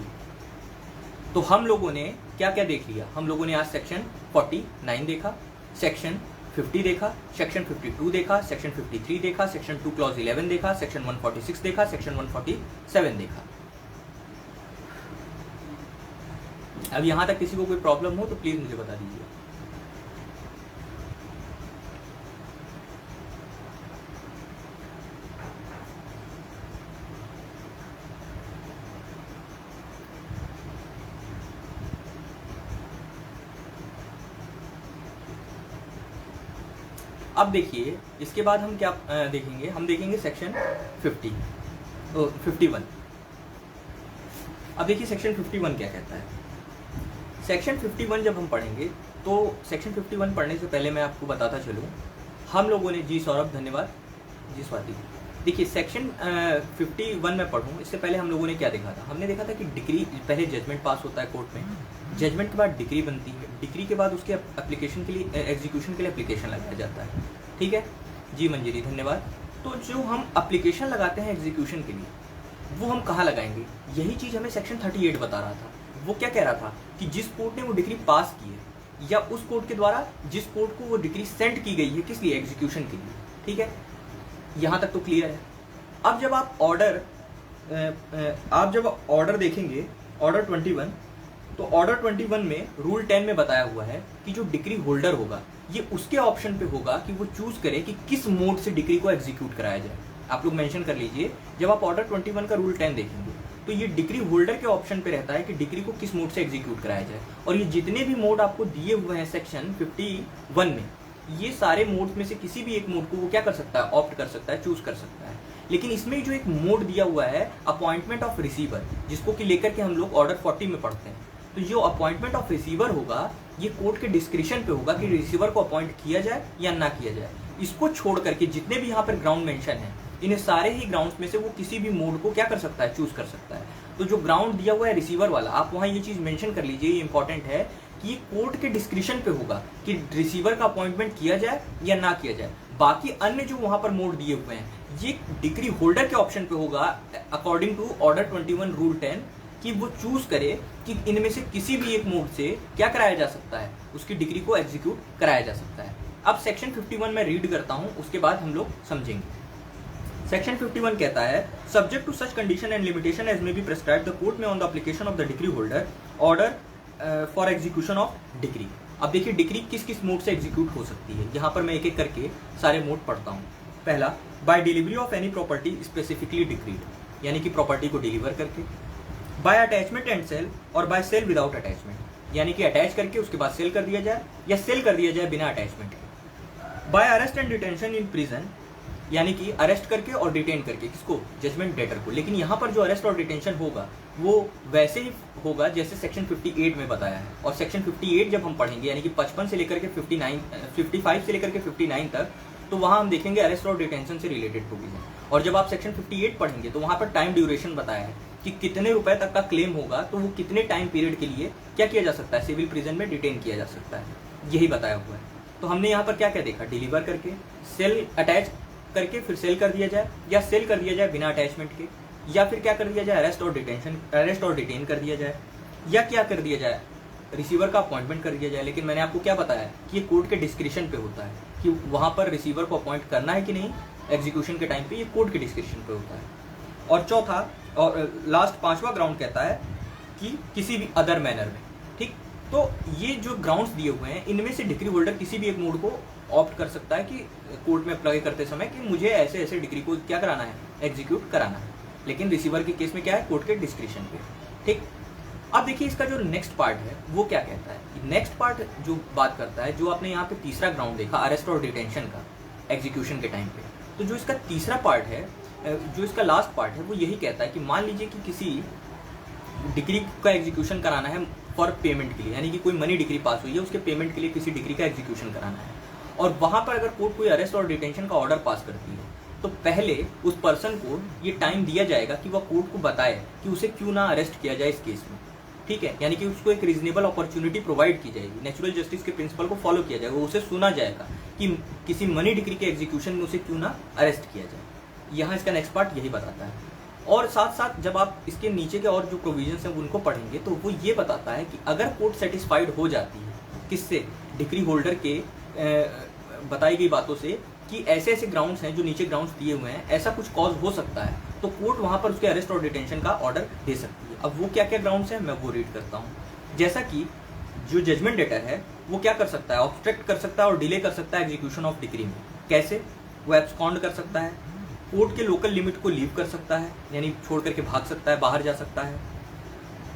तो हम लोगों ने क्या क्या देख लिया, हम लोगों ने आज सेक्शन 49 देखा, सेक्शन 50 देखा, सेक्शन 52 देखा, सेक्शन 53 देखा, सेक्शन 2 क्लॉज 11 देखा, सेक्शन 146 देखा, सेक्शन 147 देखा। अब यहां तक किसी को कोई प्रॉब्लम हो तो प्लीज मुझे बता दीजिए। अब देखिए इसके बाद हम क्या देखेंगे, हम देखेंगे सेक्शन 51। अब देखिए सेक्शन 51 क्या कहता है। सेक्शन 51 जब हम पढ़ेंगे तो सेक्शन 51 पढ़ने से पहले मैं आपको बताता चलूँ, हम लोगों ने, जी सौरभ धन्यवाद, जी स्वाति, देखिए सेक्शन 51 में पढ़ूँ इससे पहले हम लोगों ने क्या देखा था, हमने देखा था कि डिग्री, पहले जजमेंट पास होता है कोर्ट में, जजमेंट के बाद डिग्री बनती है, डिग्री के बाद उसके एप्लीकेशन के लिए, एग्जीक्यूशन के लिए एप्लीकेशन लगाया जाता है, ठीक है, जी मंजरी धन्यवाद। तो जो हम एप्लीकेशन लगाते हैं एग्जीक्यूशन के लिए, वो हम कहाँ लगाएंगे, यही चीज़ हमें सेक्शन 38 बता रहा था। वो क्या कह रहा था कि जिस कोर्ट ने वो डिग्री पास की है, या उस कोर्ट के द्वारा जिस कोर्ट को वो डिग्री सेंड की गई है, किस लिए, एग्जीक्यूशन के लिए, ठीक है, यहाँ तक तो क्लियर है। अब जब आप ऑर्डर देखेंगे, ऑर्डर 21, तो ऑर्डर 21 में रूल 10 में बताया हुआ है कि जो डिग्री होल्डर होगा ये उसके ऑप्शन पे होगा कि वो चूज करे कि किस मोड से डिग्री को एग्जीक्यूट कराया जाए। आप लोग मेंशन कर लीजिए, जब आप ऑर्डर 21 का रूल 10 देखेंगे तो ये डिक्री होल्डर के ऑप्शन पे रहता है कि डिक्री को किस मोड से एग्जीक्यूट कराया जाए। और ये जितने भी मोड आपको दिए हुए हैं सेक्शन 51 में, ये सारे मोड में से किसी भी एक मोड को वो क्या कर सकता है, ऑप्ट कर सकता है, चूज कर सकता है। लेकिन इसमें जो एक मोड दिया हुआ है अपॉइंटमेंट ऑफ रिसीवर, जिसको कि लेकर के हम लोग ऑर्डर 40 में पढ़ते हैं, तो जो अपॉइंटमेंट ऑफ रिसीवर होगा ये कोर्ट के डिस्क्रिप्शन पे होगा कि रिसीवर को अपॉइंट किया जाए या ना किया जाए। इसको छोड़ करके जितने भी यहाँ पर ग्राउंड मेंशन है, इन्हें सारे ही ग्राउंड्स में से वो किसी भी मोड को क्या कर सकता है, चूज कर सकता है। तो जो ग्राउंड दिया हुआ है रिसीवर वाला, आप वहाँ ये चीज़ मेंशन कर लीजिए, ये इंपॉर्टेंट है कि ये कोर्ट के डिस्क्रिप्शन पे होगा कि रिसीवर का अपॉइंटमेंट किया जाए या ना किया जाए। बाकी अन्य जो वहाँ पर मोड दिए हुए हैं ये डिक्री होल्डर के ऑप्शन पे होगा अकॉर्डिंग टू ऑर्डर 21 रूल 10 कि वो चूज करे कि इनमें से किसी भी एक मोड से क्या कराया जा सकता है, उसकी डिग्री को एग्जीक्यूट कराया जा सकता है। अब सेक्शन 51 में रीड करता हूं, उसके बाद हम लोग समझेंगे। सेक्शन 51 कहता है subject to such condition and limitation as may be prescribed the court may on the application of the degree holder order for execution of degree. अब देखिए डिग्री किस किस मोड से एग्जीक्यूट हो सकती है, यहाँ पर मैं एक एक करके सारे मोड पढ़ता हूँ। पहला, by delivery of any property specifically decreed, यानी कि प्रॉपर्टी को डिलीवर करके। बाय अटैचमेंट एंड सेल और बाय सेल विदाउट अटैचमेंट, यानी कि अटैच करके उसके बाद सेल कर दिया जाए या सेल कर दिया जाए बिना अटैचमेंट के। By arrest and detention in prison, यानी कि अरेस्ट करके और डिटेन करके, किसको, जजमेंट डेटर को। लेकिन यहाँ पर जो अरेस्ट और डिटेंशन होगा वो वैसे ही होगा जैसे सेक्शन 58 में बताया है। और सेक्शन 58 जब हम पढ़ेंगे, यानी कि 55 से लेकर के 55 से लेकर के 59 तक, तो वहाँ हम देखेंगे अरेस्ट और डिटेंशन से रिलेटेड प्रोविजन। और जब आप सेक्शन 58 पढ़ेंगे तो वहाँ पर टाइम ड्यूरेशन बताया है कि कितने रुपए तक का क्लेम होगा तो वो कितने टाइम पीरियड के लिए क्या किया जा सकता है, सिविल प्रिजन में डिटेन किया जा सकता है, यही बताया हुआ है। तो हमने यहाँ पर क्या क्या देखा, डिलीवर करके, सेल अटैच करके फिर सेल कर दिया जाए, या सेल कर दिया जाए बिना अटैचमेंट के, या फिर क्या कर दिया जाए, अरेस्ट और डिटेन कर दिया जाए, या क्या कर दिया जाए, रिसीवर का अपॉइंटमेंट कर दिया जाए। लेकिन मैंने आपको क्या बताया कि ये कोर्ट के डिस्क्रिप्शन पे होता है कि वहाँ पर रिसीवर को अपॉइंट करना है कि नहीं एग्जीक्यूशन के टाइम पे, ये कोर्ट के डिस्क्रिप्शन पे होता है। और चौथा और लास्ट पांचवा ग्राउंड कहता है कि किसी भी अदर मैनर में, ठीक। तो ये जो ग्राउंड्स दिए हुए हैं इनमें से डिग्री होल्डर किसी भी एक मोड को ऑप्ट कर सकता है कि कोर्ट में अप्लाई करते समय कि मुझे ऐसे ऐसे डिग्री को क्या कराना है, एग्जीक्यूट कराना है। लेकिन रिसीवर के केस में क्या है, कोर्ट के डिस्क्रिप्शन पे, ठीक। अब देखिए इसका जो नेक्स्ट पार्ट है वो क्या कहता है। नेक्स्ट पार्ट जो बात करता है, जो आपने यहाँ पे तीसरा ग्राउंड देखा अरेस्ट और डिटेंशन का एग्जीक्यूशन के टाइम पे, तो जो इसका तीसरा पार्ट है, जो इसका लास्ट पार्ट है, वो यही कहता है कि मान लीजिए कि किसी डिग्री का एग्जीक्यूशन कराना है फॉर पेमेंट के लिए, यानी कि कोई मनी डिग्री पास हुई है, उसके पेमेंट के लिए किसी डिग्री का एग्जीक्यूशन कराना है, और वहाँ पर अगर कोर्ट कोई अरेस्ट और डिटेंशन का ऑर्डर पास करती है तो पहले उस पर्सन को ये टाइम दिया जाएगा कि वह कोर्ट को बताए कि उसे क्यों ना अरेस्ट किया जाए इस केस में, ठीक है। यानी कि उसको एक रीजनेबल अपॉर्चुनिटी प्रोवाइड की जाएगी, नेचुरल जस्टिस के प्रिंसिपल को फॉलो किया जाएगा, उसे सुना जाएगा कि किसी मनी डिग्री के एग्जीक्यूशन में उसे क्यों ना अरेस्ट किया जाए। यहाँ इसका नेक्स्ट पार्ट यही बताता है। और साथ साथ जब आप इसके नीचे के और जो प्रोविजंस हैं उनको पढ़ेंगे तो वो ये बताता है कि अगर कोर्ट सेटिस्फाइड हो जाती है किससे, डिग्री होल्डर के बताई गई बातों से कि ऐसे ऐसे ग्राउंड्स हैं जो नीचे ग्राउंड्स दिए हुए हैं, ऐसा कुछ कॉज हो सकता है, तो कोर्ट वहाँ पर उसके अरेस्ट और डिटेंशन का ऑर्डर दे सकती है। अब वो क्या क्या ग्राउंड्स हैं मैं वो रीड करता हूँ। जैसा कि जो जजमेंट डेटर है वो क्या कर सकता है, ऑब्स्ट्रक्ट कर सकता है और डिले कर सकता है एग्जीक्यूशन ऑफ डिग्री में। कैसे, वो एब्सकॉन्ड कर सकता है, कोर्ट के लोकल लिमिट को लीव कर सकता है, यानी छोड़ करके भाग सकता है, बाहर जा सकता है।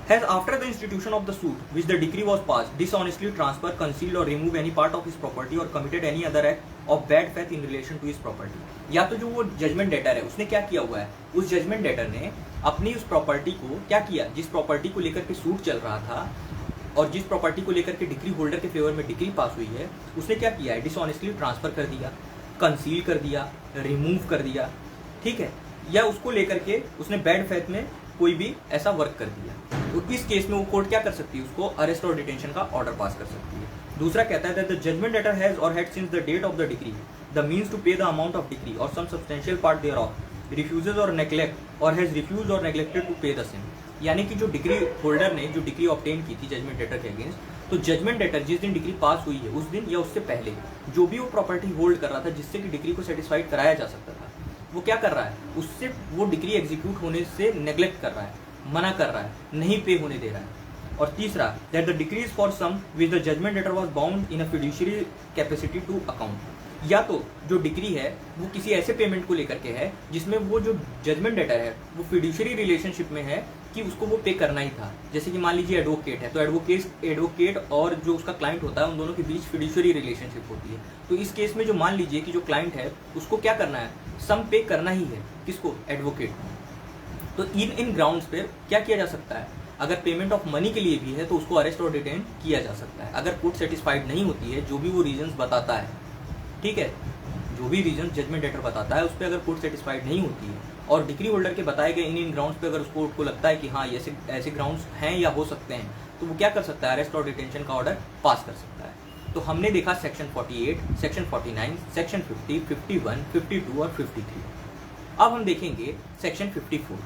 Has after the institution of the suit which the decree was passed dishonestly transferred, concealed or removed any part of his property or committed any other act of bad faith in relation to his property। या तो जो वो judgement debtor है उसने क्या किया हुआ है, उस जजमेंट डेटर ने अपनी उस प्रॉपर्टी को क्या किया, जिस प्रॉपर्टी को लेकर के सूट चल रहा था और जिस प्रॉपर्टी को लेकर के डिग्री होल्डर के फेवर में डिग्री पास हुई है, उसने क्या किया है, डिसऑनेस्टली ट्रांसफर कर दिया, कंसील कर दिया, रिमूव कर दिया, ठीक है, या उसको लेकर के उसने बैड फेथ में कोई भी ऐसा वर्क कर दिया, तो इस केस में वो कोर्ट क्या कर सकती है, उसको अरेस्ट और डिटेंशन का ऑर्डर पास कर सकती है। दूसरा कहता है that the judgement debtor has or had since the date of the degree the means to pay the amount of degree or some substantial part thereof, refuses or neglect or has refused or neglected to pay the same. यानी कि जो degree holder ने जो degree obtain की थी judgement debtor के against, तो judgement debtor जिस दिन डिग्री पास हुई है उस दिन या उससे पहले जो भी वो प्रॉपर्टी होल्ड कर रहा था जिससे कि डिग्री को सेटिस्फाइड कराया जा सकता था, वो क्या कर रहा है, उससे वो डिग्री एग्जीक्यूट होने से नेग्लेक्ट कर रहा है, मना कर रहा है, नहीं पे होने दे रहा है। और तीसरा that the decrees for sum which the judgement debtor was bound in a fiduciary capacity to account, या तो जो डिक्री है वो किसी ऐसे पेमेंट को लेकर के है जिसमें वो जो जजमेंट डेटर है वो फिड्यूशियरी रिलेशनशिप में है कि उसको वो पे करना ही था। जैसे कि मान लीजिए एडवोकेट है, तो एडवोकेट और जो उसका क्लाइंट होता है उन दोनों के बीच फिड्यूशियरी रिलेशनशिप होती है। तो इस केस में जो मान लीजिए कि जो क्लाइंट है उसको क्या करना है, सम पे करना ही है, किसको, एडवोकेट। तो इन ग्राउंड्स पे क्या किया जा सकता है, अगर पेमेंट ऑफ मनी के लिए भी है तो उसको अरेस्ट और डिटेन किया जा सकता है। अगर कोर्ट सेटिस्फाइड नहीं होती है, जो भी वो रीजंस बताता है, ठीक है, जो भी रीजन जजमेंट डेटर बताता है उस पर अगर कोर्ट सेटिस्फाइड नहीं होती है और डिक्री होल्डर के बताए गए इन ग्राउंड्स पे अगर उस कोर्ट को लगता है कि हाँ ये ऐसे ग्राउंड्स हैं या हो सकते हैं, तो वो क्या कर सकता है, अरेस्ट और डिटेंशन का ऑर्डर पास कर सकता है। तो हमने देखा सेक्शन 48, सेक्शन 49, सेक्शन 50, 51, 52 और 53। अब हम देखेंगे सेक्शन 54।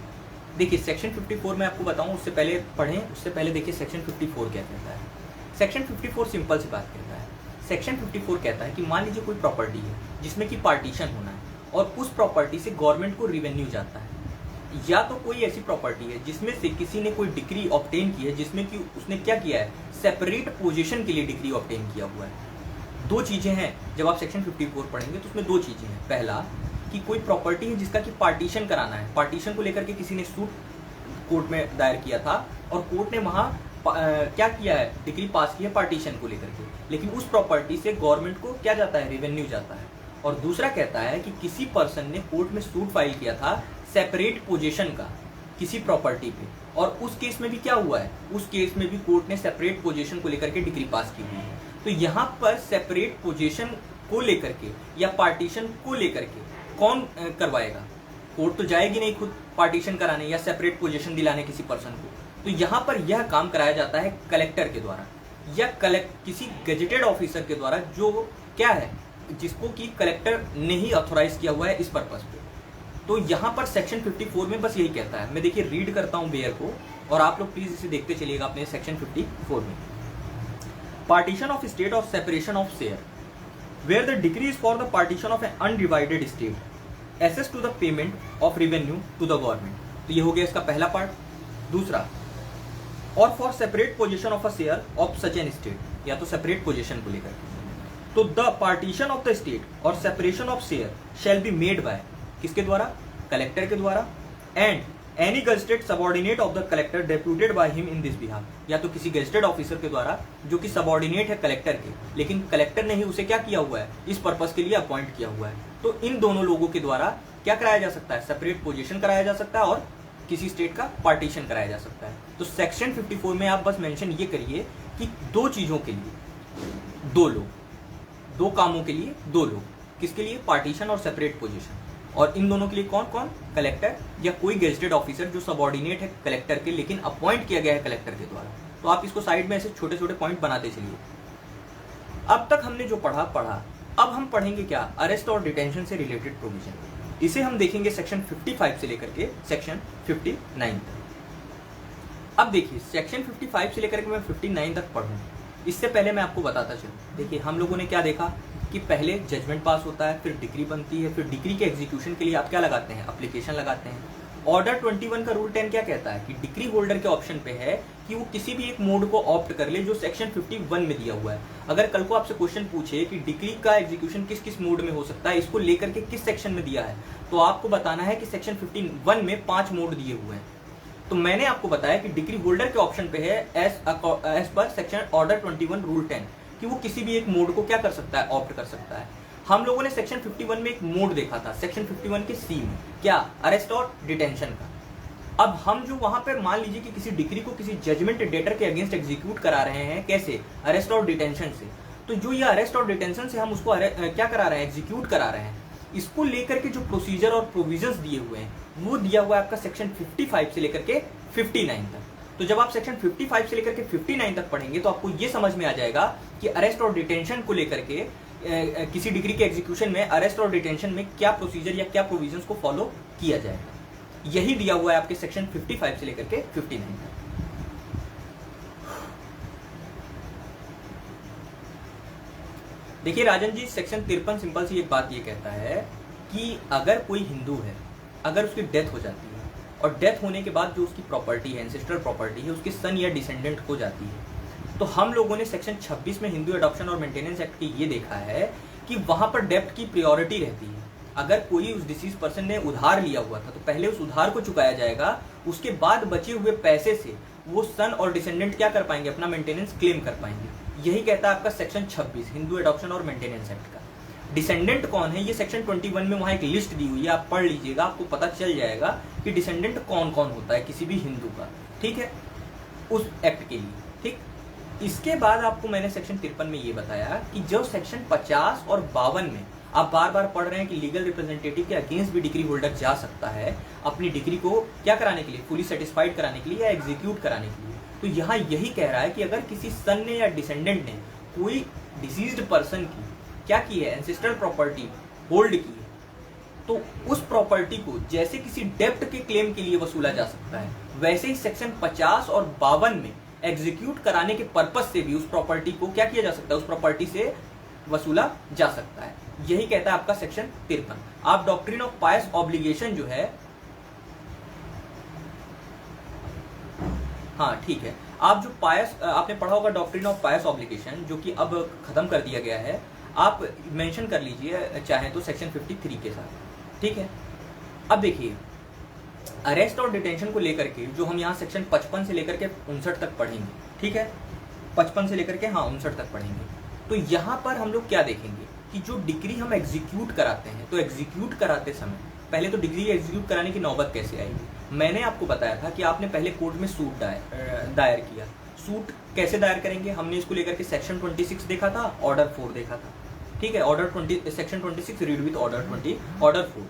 देखिए सेक्शन 54 में आपको बताऊं, उससे पहले पढ़ें, उससे पहले देखिए सेक्शन 54 क्या कहता है। सेक्शन 54 सिंपल सी बात कहता है। सेक्शन 54 कहता है कि मान लीजिए कोई प्रॉपर्टी है जिसमें कि पार्टीशन होना है और उस प्रॉपर्टी से गवर्नमेंट को रिवेन्यू जाता है, या तो कोई ऐसी प्रॉपर्टी है जिसमें से किसी ने कोई डिक्री ऑब्टेन की है जिसमें कि उसने क्या किया है, सेपरेट पोजीशन के लिए डिक्री ऑब्टेन किया हुआ है। दो चीजें हैं, जब आप सेक्शन 54 पढ़ेंगे तो उसमें दो चीजें हैं। पहला कि कोई प्रॉपर्टी है जिसका कि पार्टीशन कराना है, पार्टीशन को लेकर के किसी ने सूट कोर्ट में दायर किया था और कोर्ट ने वहां क्या किया है, डिक्री पास की है पार्टीशन को लेकर के, लेकिन उस प्रॉपर्टी से गवर्नमेंट को क्या जाता है, रेवेन्यू जाता है। और दूसरा कहता है कि किसी पर्सन ने कोर्ट में सूट फाइल किया था सेपरेट पोजीशन का किसी प्रॉपर्टी पे, और उस केस में भी क्या हुआ है, उस केस में भी कोर्ट ने सेपरेट पोजीशन को लेकर के डिक्री पास की हुई है। तो यहाँ पर सेपरेट पोजीशन को लेकर के या पार्टीशन को लेकर के कौन करवाएगा, कोर्ट तो जाएगी नहीं खुद पार्टीशन कराने या सेपरेट पोजीशन दिलाने किसी पर्सन को। तो यहाँ पर यह काम कराया जाता है कलेक्टर के द्वारा या किसी गजेटेड ऑफिसर के द्वारा, जो क्या है, जिसको कि कलेक्टर ने ही ऑथोराइज किया हुआ है इस पर्पस पे। तो यहाँ पर सेक्शन 54 में बस यही कहता है। मैं देखिए रीड करता हूँ बेयर को, और आप लोग प्लीज इसे देखते चलिएगा अपने सेक्शन 54 में। Partition of estate or separation of share, where the decree is for the partition of an undivided estate, assessed to the payment of revenue to the government. तो ये हो गया इसका पहला पार्ट। दूसरा, or for separate possession of a share of such an estate, या तो separate possession को लेकर, तो the partition of the estate or separation of share shall be made bye, किसके द्वारा, कलेक्टर के द्वारा, and any gazetted subordinate of the collector deputed by him in this behalf, या तो किसी गजेटेड ऑफिसर के द्वारा जो कि सबऑर्डिनेट है कलेक्टर के, लेकिन कलेक्टर ने ही उसे क्या किया हुआ है, इस पर्पस के लिए अपॉइंट किया हुआ है। तो इन दोनों लोगों के द्वारा क्या कराया जा सकता है, सेपरेट पोजीशन कराया जा सकता है और किसी स्टेट का पार्टीशन कराया जा सकता है। तो सेक्शन 54 में आप बस मेंशन ये करिए कि दो चीजों के लिए दो लोग, दो कामों के लिए दो लोग, किसके लिए, पार्टीशन और सेपरेट पोजीशन, और इन दोनों के लिए कौन कौन, कलेक्टर या कोई गेजेटेड ऑफिसर जो सबऑर्डिनेट है कलेक्टर के लेकिन अपॉइंट किया गया है कलेक्टर के द्वारा। तो आप इसको साइड में ऐसे छोटे छोटे पॉइंट बनाते चलिए। अब तक हमने जो पढ़ा, अब हम पढ़ेंगे क्या, अरेस्ट और डिटेंशन से रिलेटेड प्रोविजन। इसे हम देखेंगे सेक्शन 55 से लेकर के सेक्शन 59 तक। अब देखिए सेक्शन 55 से लेकर के मैं 59 तक पढ़ूं, इससे पहले मैं आपको बताता चलूं। देखिए हम लोगों ने क्या देखा कि पहले जजमेंट पास होता है, फिर डिक्री बनती है, फिर डिक्री के एग्जीक्यूशन के लिए आप क्या लगाते हैं, एप्लीकेशन लगाते हैं। ऑर्डर 21 का रूल 10 क्या कहता है कि डिक्री होल्डर के ऑप्शन पे है कि वो किसी भी एक मोड को ऑप्ट कर ले जो सेक्शन 51 में दिया हुआ है। अगर कल को आपसे क्वेश्चन पूछे कि डिक्री का एग्जीक्यूशन किस किस मोड में हो सकता है, इसको लेकर के किस सेक्शन में दिया है, तो आपको बताना है कि सेक्शन 51 में 5 मोड दिए हुए हैं। तो मैंने आपको बताया कि डिक्री होल्डर के ऑप्शन पे है as per section order 21 rule 10 कि वो किसी भी एक मोड को क्या कर सकता है, ऑप्ट कर सकता है। हम लोगों ने सेक्शन 51 में एक मोड देखा था, सेक्शन 51 के सी में, क्या, अरेस्ट और डिटेंशन का। अब हम जो वहां पर मान लीजिए कि किसी डिक्री को किसी जजमेंट डेटर के अगेंस्ट एग्जीक्यूट करा रहे हैं, कैसे, अरेस्ट और डिटेंशन से। तो जो ये अरेस्ट और डिटेंशन से हम उसको क्या करा रहे हैं, एग्जीक्यूट करा रहे हैं, इसको लेकर के जो प्रोसीजर और प्रोविजंस दिए हुए हैं वो दिया हुआ है आपका सेक्शन 55 से लेकर के 59 तक। तो जब आप सेक्शन 55 से लेकर के 59 तक पढ़ेंगे तो आपको ये समझ में आ जाएगा कि अरेस्ट और डिटेंशन को लेकर के किसी डिग्री के एग्जीक्यूशन में, अरेस्ट और डिटेंशन में क्या प्रोसीजर या क्या प्रोविजंस को फॉलो किया जाएगा, यही दिया हुआ है आपके सेक्शन 55 से लेकर के 59 तक। देखिए राजन जी, सेक्शन 53 सिंपल सी एक बात ये कहता है कि अगर कोई हिंदू है, अगर उसकी डेथ हो जाती है और डेथ होने के बाद जो उसकी प्रॉपर्टी है, एंसेस्ट्रल प्रॉपर्टी है, उसके सन या डिसेंडेंट हो जाती है, तो हम लोगों ने सेक्शन 26 में हिंदू एडॉप्शन और मेंटेनेंस एक्ट की ये देखा है कि वहां पर डेप्ट की प्रायोरिटी रहती है। अगर कोई उस डिसीज पर्सन ने उधार लिया हुआ था तो पहले उस उधार को चुकाया जाएगा, उसके बाद बचे हुए पैसे से वो सन और डिसेंडेंट क्या कर पाएंगे, अपना मेंटेनेंस क्लेम कर पाएंगे। यही कहता है आपका सेक्शन 26 हिंदू एडॉप्शन और मेंटेनेंस एक्ट का। डिसेंडेंट कौन है, ये सेक्शन 21 में वहां एक लिस्ट दी हुई है, आप पढ़ लीजिएगा, आपको पता चल जाएगा कि डिसेंडेंट कौन कौन होता है किसी भी हिंदू का, ठीक है, उस एक्ट के लिए, ठीक। इसके बाद आपको मैंने सेक्शन 53 में ये बताया कि जो सेक्शन 50 और 52 में आप बार बार पढ़ रहे हैं कि लीगल रिप्रेजेंटेटिव के अगेंस्ट भी डिग्री होल्डर जा सकता है अपनी डिग्री को क्या कराने के लिए, फुली सेटिस्फाइड कराने के लिए या एग्जीक्यूट कराने के लिए। तो यहाँ यही कह रहा है कि अगर किसी सन ने या डिसेंडेंट ने कोई डिसीज्ड पर्सन की क्या की है, एंसेस्ट्रल प्रॉपर्टी होल्ड की है, तो उस प्रॉपर्टी को जैसे किसी डेप्ट के क्लेम के लिए वसूला जा सकता है, वैसे ही सेक्शन 50 और 52 में एग्जीक्यूट कराने के पर्पज से भी उस प्रॉपर्टी को क्या किया जा सकता है, उस प्रॉपर्टी से वसूला जा सकता है। यही कहता है आपका सेक्शन 53। आप डॉक्ट्रिन ऑफ पायस ऑब्लिगेशन जो है, हाँ ठीक है, आप जो पायस आपने पढ़ा होगा डॉक्ट्रिन ऑफ पायस ऑब्लिगेशन, जो कि अब खत्म कर दिया गया है, आप मेंशन कर लीजिए चाहे तो सेक्शन 53 के साथ, ठीक है। अब देखिए अरेस्ट और डिटेंशन को लेकर के जो हम यहाँ सेक्शन 55 से लेकर के 59 तक पढ़ेंगे, ठीक है, 55 से लेकर के 59 तक पढ़ेंगे। तो यहाँ पर हम लोग क्या देखेंगे कि जो डिग्री हम एग्जीक्यूट कराते हैं, तो एग्जीक्यूट कराते समय पहले तो डिग्री एग्जीक्यूट कराने की नौबत कैसे आएगी। मैंने आपको बताया था कि आपने पहले कोर्ट में सूट दायर किया। सूट कैसे दायर करेंगे, हमने इसको लेकर के सेक्शन 26 देखा था, ऑर्डर 4 देखा था, ठीक है, सेक्शन 26 रीड विद ऑर्डर 4।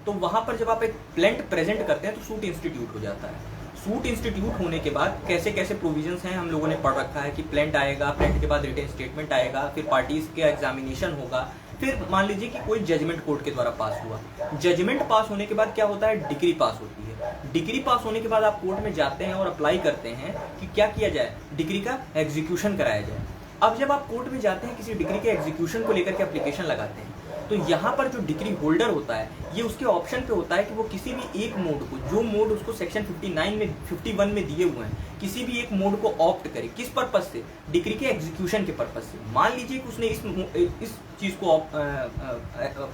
तो वहां पर जब आप एक प्लेंट प्रेजेंट करते हैं तो सूट इंस्टीट्यूट हो जाता है। सूट इंस्टीट्यूट होने के बाद कैसे कैसे प्रोविजंस हैं हम लोगों ने पढ़ रखा है कि प्लेंट आएगा, प्लेंट के बाद रिटन स्टेटमेंट आएगा, फिर पार्टीज का एग्जामिनेशन होगा, फिर मान लीजिए कि कोई जजमेंट कोर्ट के द्वारा पास हुआ। जजमेंट पास होने के बाद क्या होता है, डिग्री पास होती है। डिग्री पास होने के बाद आप कोर्ट में जाते हैं और अप्लाई करते हैं कि क्या किया जाए, डिग्री का एग्जीक्यूशन कराया जाए। अब जब आप कोर्ट में जाते हैं किसी डिग्री के एग्जीक्यूशन को लेकर के एप्लीकेशन लगाते हैं, तो यहाँ पर जो डिग्री होल्डर होता है ये उसके ऑप्शन पे होता है कि वो किसी भी एक मोड को, जो मोड उसको सेक्शन 59 में 51 में दिए हुए हैं, किसी भी एक मोड को ऑप्ट करे। किस पर्पज से, डिग्री के एग्जीक्यूशन के पर्पज से। मान लीजिए कि उसने इस चीज को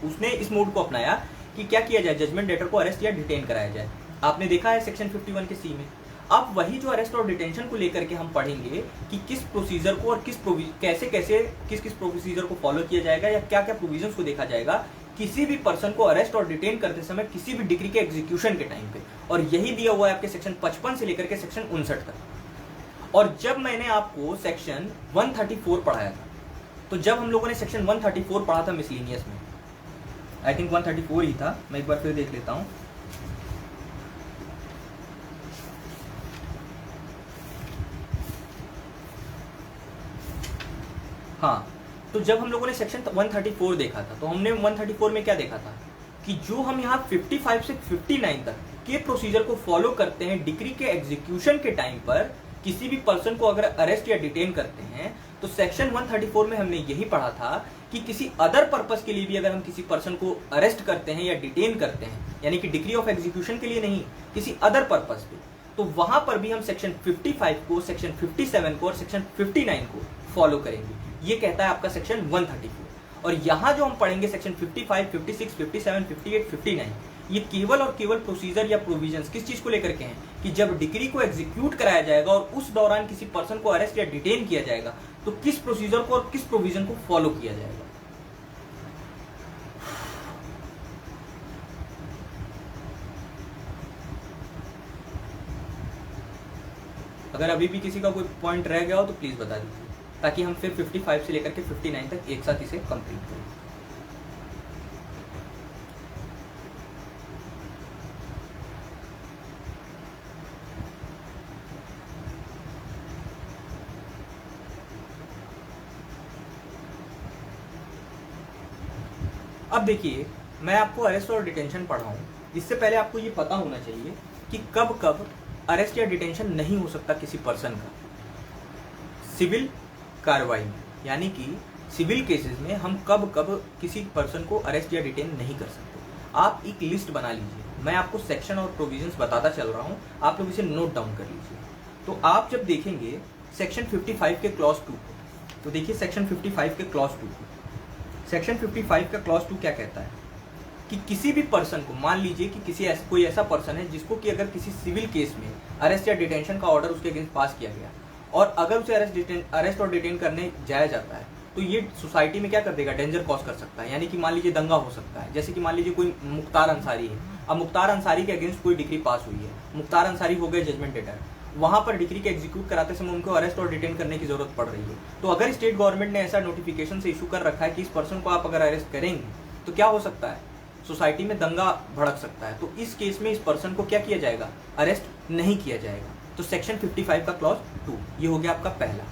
उसने इस मोड को अपनाया कि क्या किया जाए, जजमेंट डेटर को अरेस्ट या डिटेन कराया जाए। आपने देखा है सेक्शन 51 के सी में। अब वही जो अरेस्ट और डिटेंशन को लेकर के हम पढ़ेंगे कि किस प्रोसीजर को और किस प्रोसीजर को फॉलो किया जाएगा या क्या क्या प्रोविजंस को देखा जाएगा किसी भी पर्सन को अरेस्ट और डिटेन करते समय किसी भी डिग्री के एग्जीक्यूशन के टाइम पे। और यही दिया हुआ है आपके सेक्शन 55 से लेकर के सेक्शन 59 तक। और जब मैंने आपको सेक्शन 134 पढ़ाया था, तो जब हम लोगों ने सेक्शन 134 पढ़ा था मिसलेनियस में, आई थिंक 134 ही था, मैं एक बार फिर देख लेता हूँ। हाँ, तो जब हम लोगों ने सेक्शन 134 देखा था, तो हमने 134 में क्या देखा था कि जो हम यहाँ 55 से 59 तक के प्रोसीजर को फॉलो करते हैं डिग्री के एग्जीक्यूशन के टाइम पर किसी भी पर्सन को अगर अरेस्ट या डिटेन करते हैं, तो सेक्शन 134 में हमने यही पढ़ा था कि किसी अदर पर्पस के लिए भी अगर हम किसी पर्सन को अरेस्ट करते हैं या डिटेन करते हैं, यानी कि डिग्री ऑफ एग्जीक्यूशन के लिए नहीं, किसी अदर पर्पस पे, तो वहां पर भी हम सेक्शन 55 को, सेक्शन 57 को और सेक्शन 59 को फॉलो करेंगे। ये कहता है आपका सेक्शन 134। और यहाँ जो हम पढ़ेंगे सेक्शन 55, 56, 57, 58, 59, ये केवल और केवल प्रोसीजर या प्रोविजंस किस चीज को लेकर के हैं कि जब डिग्री को एग्जीक्यूट कराया जाएगा और उस दौरान किसी पर्सन को अरेस्ट या डिटेन किया जाएगा, तो किस प्रोसीजर को और किस प्रोविजन को फॉलो किया जाएगा। अगर अभी भी किसी का कोई पॉइंट रह गया हो तो प्लीज बता दीजिए, ताकि हम फिर 55 से लेकर के 59 तक एक साथ इसे कंप्लीट करें। अब देखिए, मैं आपको अरेस्ट और डिटेंशन पढ़ाऊं, इससे पहले आपको ये पता होना चाहिए कि कब कब अरेस्ट या डिटेंशन नहीं हो सकता किसी पर्सन का सिविल कार्रवाई में, यानी कि सिविल केसेस में हम कब कब किसी पर्सन को अरेस्ट या डिटेन नहीं कर सकते। आप एक लिस्ट बना लीजिए, मैं आपको सेक्शन और प्रोविजंस बताता चल रहा हूं, आप लोग इसे नोट डाउन कर लीजिए। तो आप जब देखेंगे सेक्शन 55 के क्लॉज 2 को, तो देखिए सेक्शन 55 के क्लॉज 2 को, सेक्शन 55 का क्लॉज 2 क्या कहता है कि किसी भी पर्सन को, मान लीजिए कि कोई ऐसा पर्सन है जिसको कि अगर किसी सिविल केस में अरेस्ट या डिटेंशन का ऑर्डर उसके अगेंस्ट पास किया गया और अगर उसे अरेस्ट और डिटेन करने जाया जाता है तो ये सोसाइटी में क्या कर देगा, डेंजर कॉज कर सकता है। यानी कि मान लीजिए दंगा हो सकता है, जैसे कि मान लीजिए कोई मुख्तार अंसारी है, अब मुख्तार अंसारी के अगेंस्ट कोई डिग्री पास हुई है, मुख्तार अंसारी हो गए जजमेंट डेटर, वहां पर डिग्री के एग्जीक्यूट कराते समय उनको अरेस्ट और डिटेन करने की जरूरत पड़ रही है। तो अगर स्टेट गवर्नमेंट ने ऐसा नोटिफिकेशन से इशू कर रखा है कि इस पर्सन को आप अगर अरेस्ट करेंगे तो क्या हो सकता है, सोसाइटी में दंगा भड़क सकता है। तो इस केस में इस पर्सन को क्या किया जाएगा, अरेस्ट नहीं किया जाएगा। तो सेक्शन 55 का क्लॉज 2 ये हो गया आपका पहला।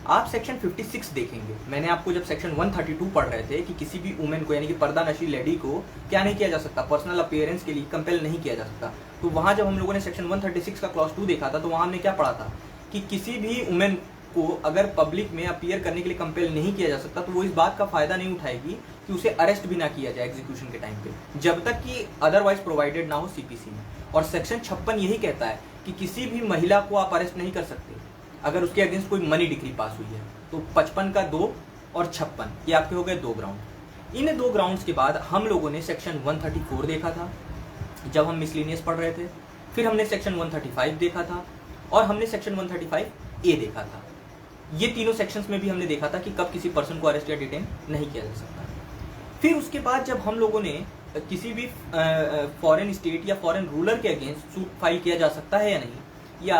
आप सेक्शन 56 देखेंगे, मैंने आपको जब सेक्शन 132 पढ़ रहे थे कि किसी भी वुमेन को यानी कि पर्दा नशी लेडी को क्या नहीं किया जा सकता, पर्सनल अपीयरेंस के लिए कंपेल नहीं किया जा सकता। तो वहां जब हम लोगों ने सेक्शन 136 का क्लॉज 2 देखा था तो वहां हमने क्या पढ़ा था कि किसी भी वुमेन को अगर पब्लिक में अपीयर करने के लिए कंपेल नहीं किया जा सकता तो वो इस बात का फायदा नहीं उठाएगी कि उसे अरेस्ट भी ना किया जाए एग्जीक्यूशन के टाइम पे, जब तक कि अदरवाइज प्रोवाइडेड ना हो सीपीसी में। और सेक्शन 56 यही कहता है कि किसी भी महिला को आप अरेस्ट नहीं कर सकते अगर उसके अगेंस्ट कोई मनी डिग्री पास हुई है। तो 55 का 2 और 56 ये आपके हो गए 2 ग्राउंड। इन 2 ग्राउंड्स के बाद हम लोगों ने सेक्शन 134 देखा था जब हम मिसलिनियस पढ़ रहे थे, फिर हमने सेक्शन 135 देखा था और हमने सेक्शन 135A देखा था। ये तीनों सेक्शंस में भी हमने देखा था कि कब किसी पर्सन को अरेस्ट या डिटेन नहीं किया जा सकता। फिर उसके बाद जब हम लोगों ने किसी भी फॉरेन स्टेट या फॉरेन रूलर के अगेंस्ट सूट फाइल किया जा सकता है या नहीं, या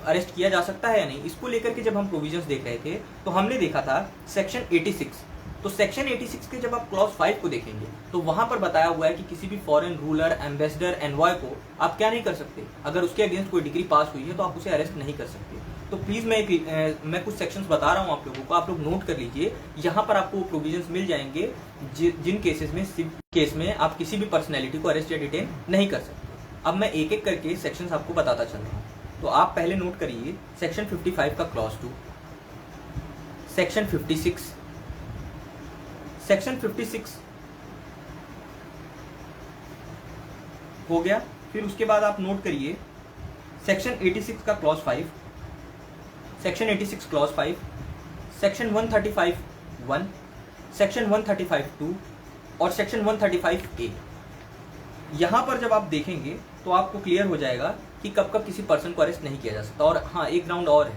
अरेस्ट किया जा सकता है या नहीं, इसको लेकर के जब हम प्रोविजंस देख रहे थे तो हमने देखा था सेक्शन 86। तो सेक्शन 86 के जब आप क्लॉज 5 को देखेंगे तो वहां पर बताया हुआ है कि किसी भी फॉरेन रूलर, एम्बेसडर, एनवॉय को आप क्या नहीं कर सकते, अगर उसके अगेंस्ट कोई डिग्री पास हुई है तो आप उसे अरेस्ट नहीं कर सकते। तो प्लीज मैं कुछ सेक्शंस बता रहा हूं आप लोगों को, आप लोग नोट कर लीजिए। यहाँ पर आपको प्रोविजंस मिल जाएंगे जिन केस में आप किसी भी पर्सनैलिटी को अरेस्ट या डिटेन नहीं कर सकते। अब मैं एक एक करके सेक्शंस आपको बताता चल रहा हूँ। तो आप पहले नोट करिए सेक्शन 55 का क्लॉज 2, सेक्शन 56, सेक्शन 56 हो गया। फिर उसके बाद आप नोट करिए सेक्शन 86 का clause 5, section 86 clause 5, section 135 1, section 135 2 और सेक्शन 135A। यहां पर जब आप देखेंगे तो आपको क्लियर हो जाएगा कि कब कब किसी पर्सन को अरेस्ट नहीं किया जा सकता। और हाँ, एक ग्राउंड और है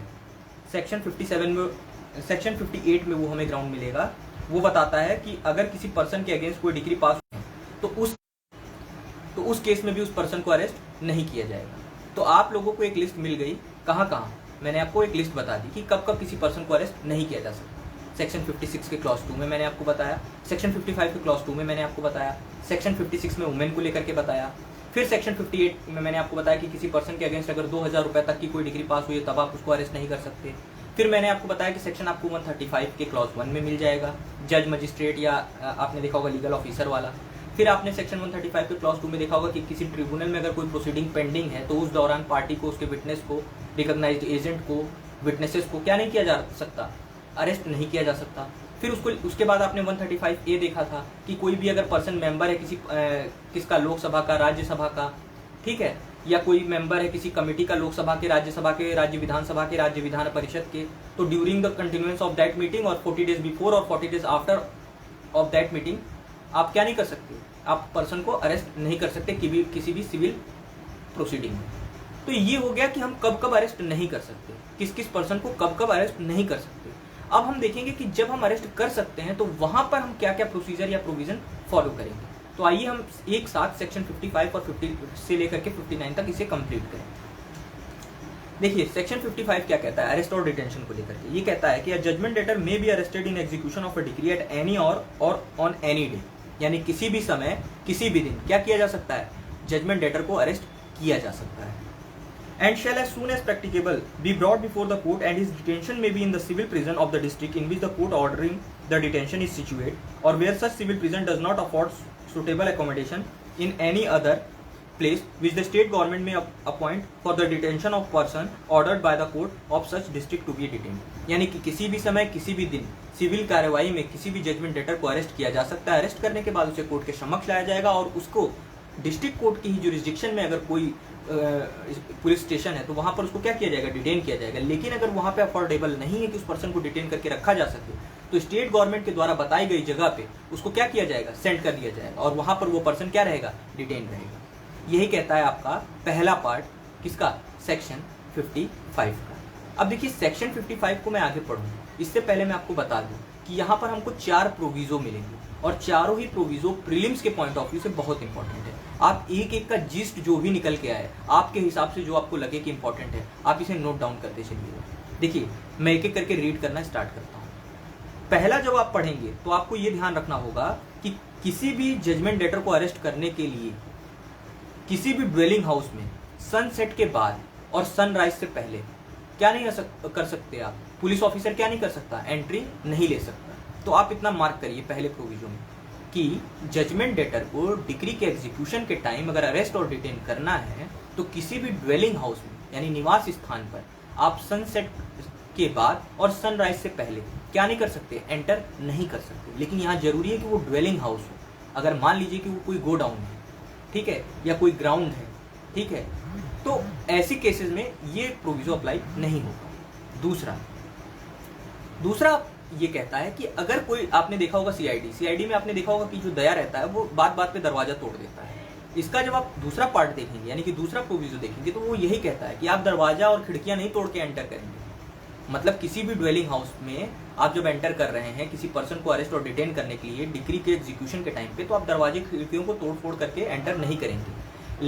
सेक्शन 57 में, सेक्शन 58 में वो हमें ग्राउंड मिलेगा। वो बताता है कि अगर किसी पर्सन के अगेंस्ट कोई डिग्री पास है तो उस केस में भी उस पर्सन को अरेस्ट नहीं किया जाएगा। तो आप लोगों को एक लिस्ट मिल गई, कहाँ कहाँ मैंने आपको एक लिस्ट बता दी कि कब कब किसी पर्सन को अरेस्ट नहीं किया जा सकता। सेक्शन 56 के क्लॉज 2 में मैंने आपको बताया, सेक्शन 55 के क्लॉज 2 में मैंने आपको बताया, सेक्शन 56 में वुमेन को लेकर के बताया, फिर सेक्शन 58 में मैंने आपको बताया कि किसी पर्सन के अगेंस्ट अगर 2000 रुपए तक की कोई डिग्री पास हुई है तब आप उसको अरेस्ट नहीं कर सकते। फिर मैंने आपको बताया कि सेक्शन आपको 135 के क्लॉज 1 में मिल जाएगा, जज, मजिस्ट्रेट या आपने देखा होगा लीगल ऑफिसर वाला। फिर आपने सेक्शन 135 के क्लॉज 2 में देखा होगा कि किसी ट्रिब्यूनल में अगर कोई प्रोसीडिंग पेंडिंग है तो उस दौरान पार्टी को, उसके विटनेस को, रिकॉग्नाइज्ड एजेंट को, विटनेसेस को क्या नहीं किया जा सकता, अरेस्ट नहीं किया जा सकता। फिर उसके बाद आपने 135A देखा था कि कोई भी अगर पर्सन मेंबर है किसका, लोकसभा का, राज्यसभा का, ठीक है, या कोई मेंबर है किसी कमेटी का, लोकसभा के, राज्यसभा के, राज्य विधानसभा के, राज्य विधान परिषद के, तो during the continuance of that meeting और 40 डेज बिफोर और 40 days after of that meeting आप क्या नहीं कर सकते, आप पर्सन को अरेस्ट नहीं कर सकते किसी भी सिविल प्रोसीडिंग में। तो ये हो गया कि हम कब कब अरेस्ट नहीं कर सकते, किस किस पर्सन को कब कब अरेस्ट नहीं कर सकते। अब हम देखेंगे कि जब हम अरेस्ट कर सकते हैं तो वहां पर हम क्या क्या प्रोसीजर या प्रोविजन फॉलो करेंगे। तो आइए हम एक साथ सेक्शन 55 और 50 से लेकर के 59 तक इसे कंप्लीट करें। देखिए सेक्शन 55 क्या कहता है अरेस्ट और डिटेंशन को लेकर के। ये कहता है कि a judgement debtor may be arrested in execution of a degree at any hour on any day, यानी किसी भी समय, किसी भी दिन क्या किया जा सकता है, जजमेंट डेटर को अरेस्ट किया जा सकता है। And shall as soon as practicable be brought before the court, and his detention may be in the civil prison of the district in which the court ordering the detention is situated, or where such civil prison does not afford suitable accommodation in any other place which the state government may appoint for the detention of person ordered by the court of such district to be detained। यानी कि किसी भी समय, किसी भी दिन civil कार्रवाई में किसी भी जजमेंट डेटर को अरेस्ट किया जा सकता है। अरेस्ट करने के बाद उसे कोर्ट के समक्ष लाया जाएगा और उसको डिस्ट्रिक्ट कोर्ट की ही जुरिस्डिक्शन में अगर कोई पुलिस स्टेशन है तो वहां पर उसको क्या किया जाएगा, डिटेन किया जाएगा। लेकिन अगर वहां पे अफोर्डेबल नहीं है कि उस पर्सन को डिटेन करके रखा जा सके तो स्टेट गवर्नमेंट के द्वारा बताई गई जगह पे उसको क्या किया जाएगा, सेंड कर दिया जाएगा, और वहां पर वो पर्सन क्या रहेगा, डिटेन रहेगा। यही कहता है आपका पहला पार्ट किसका, सेक्शन 55 का। अब देखिए सेक्शन 55 को मैं आगे पढ़ूंगा, इससे पहले मैं आपको बता दूं कि यहाँ पर हमको 4 प्रोविजो मिलेंगे, और चारों ही प्रोविजो प्रीलिम्स के पॉइंट ऑफ व्यू से बहुत इंपॉर्टेंट है। आप एक एक का जिस्ट जो भी निकल के आए आपके हिसाब से जो आपको लगे कि इंपॉर्टेंट है, आप इसे नोट डाउन करते चलिएगा। देखिए मैं एक एक करके रीड करना स्टार्ट करता हूँ। पहला जब आप पढ़ेंगे तो आपको ये ध्यान रखना होगा कि किसी भी जजमेंट डेटर को अरेस्ट करने के लिए किसी भी ड्वेलिंग हाउस में सनसेट के बाद और सनराइज से पहले क्या नहीं कर सकते आप, पुलिस ऑफिसर क्या नहीं कर सकता, एंट्री नहीं ले सकता। तो आप इतना मार्क करिए पहले प्रोविजन में कि जजमेंट डेटर को डिक्री के एग्जीक्यूशन के टाइम अगर अरेस्ट और डिटेन करना है तो किसी भी ड्वेलिंग हाउस में यानी निवास स्थान पर आप सनसेट के बाद और सनराइज से पहले क्या नहीं कर सकते, एंटर नहीं कर सकते। लेकिन यहाँ जरूरी है कि वो ड्वेलिंग हाउस हो। अगर मान लीजिए कि वो कोई गोडाउन है, ठीक है, या कोई ग्राउंड है, ठीक है, तो ऐसी केसेस में ये प्रोविजो अप्लाई नहीं होगा। दूसरा ये कहता है कि अगर कोई, आपने देखा होगा सीआईडी में आपने देखा होगा कि जो दया रहता है वो बात बात पे दरवाजा तोड़ देता है। इसका जब आप दूसरा पार्ट देखेंगे यानी कि दूसरा प्रोविजो देखेंगे तो वो यही कहता है कि आप दरवाजा और खिड़कियां नहीं तोड़ के एंटर करेंगे। मतलब किसी भी ड्वेलिंग हाउस में आप जब एंटर कर रहे हैं किसी पर्सन को अरेस्ट और डिटेन करने के लिए डिक्री के एग्जीक्यूशन के टाइम पे, तो आप दरवाजे खिड़कियों को तोड़ फोड़ करके एंटर नहीं करेंगे।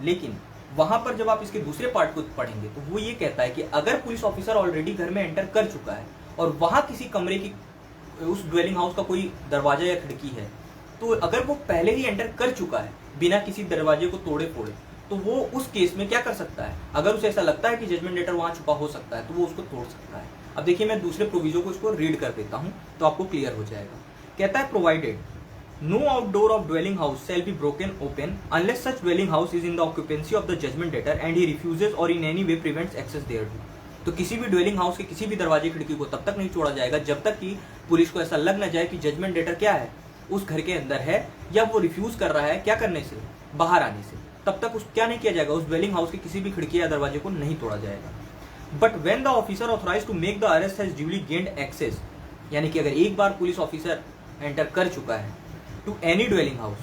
लेकिन वहां पर जब आप इसके दूसरे पार्ट को पढ़ेंगे तो वो ये कहता है कि अगर पुलिस ऑफिसर ऑलरेडी घर में एंटर कर चुका है और वहां किसी कमरे की, उस ड्वेलिंग हाउस का कोई दरवाजा या खिड़की है, तो अगर वो पहले ही एंटर कर चुका है बिना किसी दरवाजे को तोड़े फोड़े, तो वो उस केस में क्या कर सकता है, अगर उसे ऐसा लगता है कि जजमेंट डेटर वहां छुपा हो सकता है तो वो उसको तोड़ सकता है। अब देखिए मैं दूसरे प्रोविजो को इसको रीड कर देता हूं तो आपको क्लियर हो जाएगा। कहता है provided no outdoor of dwelling house shall be broken open unless such dwelling house is in the occupancy of the judgement debtor and he refuses or in any way prevents access thereto. तो किसी भी dwelling house के किसी भी दरवाजे खिड़की को तब तक नहीं तोड़ा जाएगा जब तक कि पुलिस को ऐसा लग न जाए कि जजमेंट डेटर क्या है, उस घर के अंदर है, या वो रिफ्यूज कर रहा है क्या करने से, बाहर आने से। तब तक उस क्या नहीं किया जाएगा, उस ड्वेलिंग हाउस के किसी भी खिड़की या दरवाजे को नहीं तोड़ा जाएगा। But when the officer authorised to make the arrest has duly gained access, यानी कि अगर एक बार पुलिस ऑफिसर एंटर कर चुका है to any dwelling house,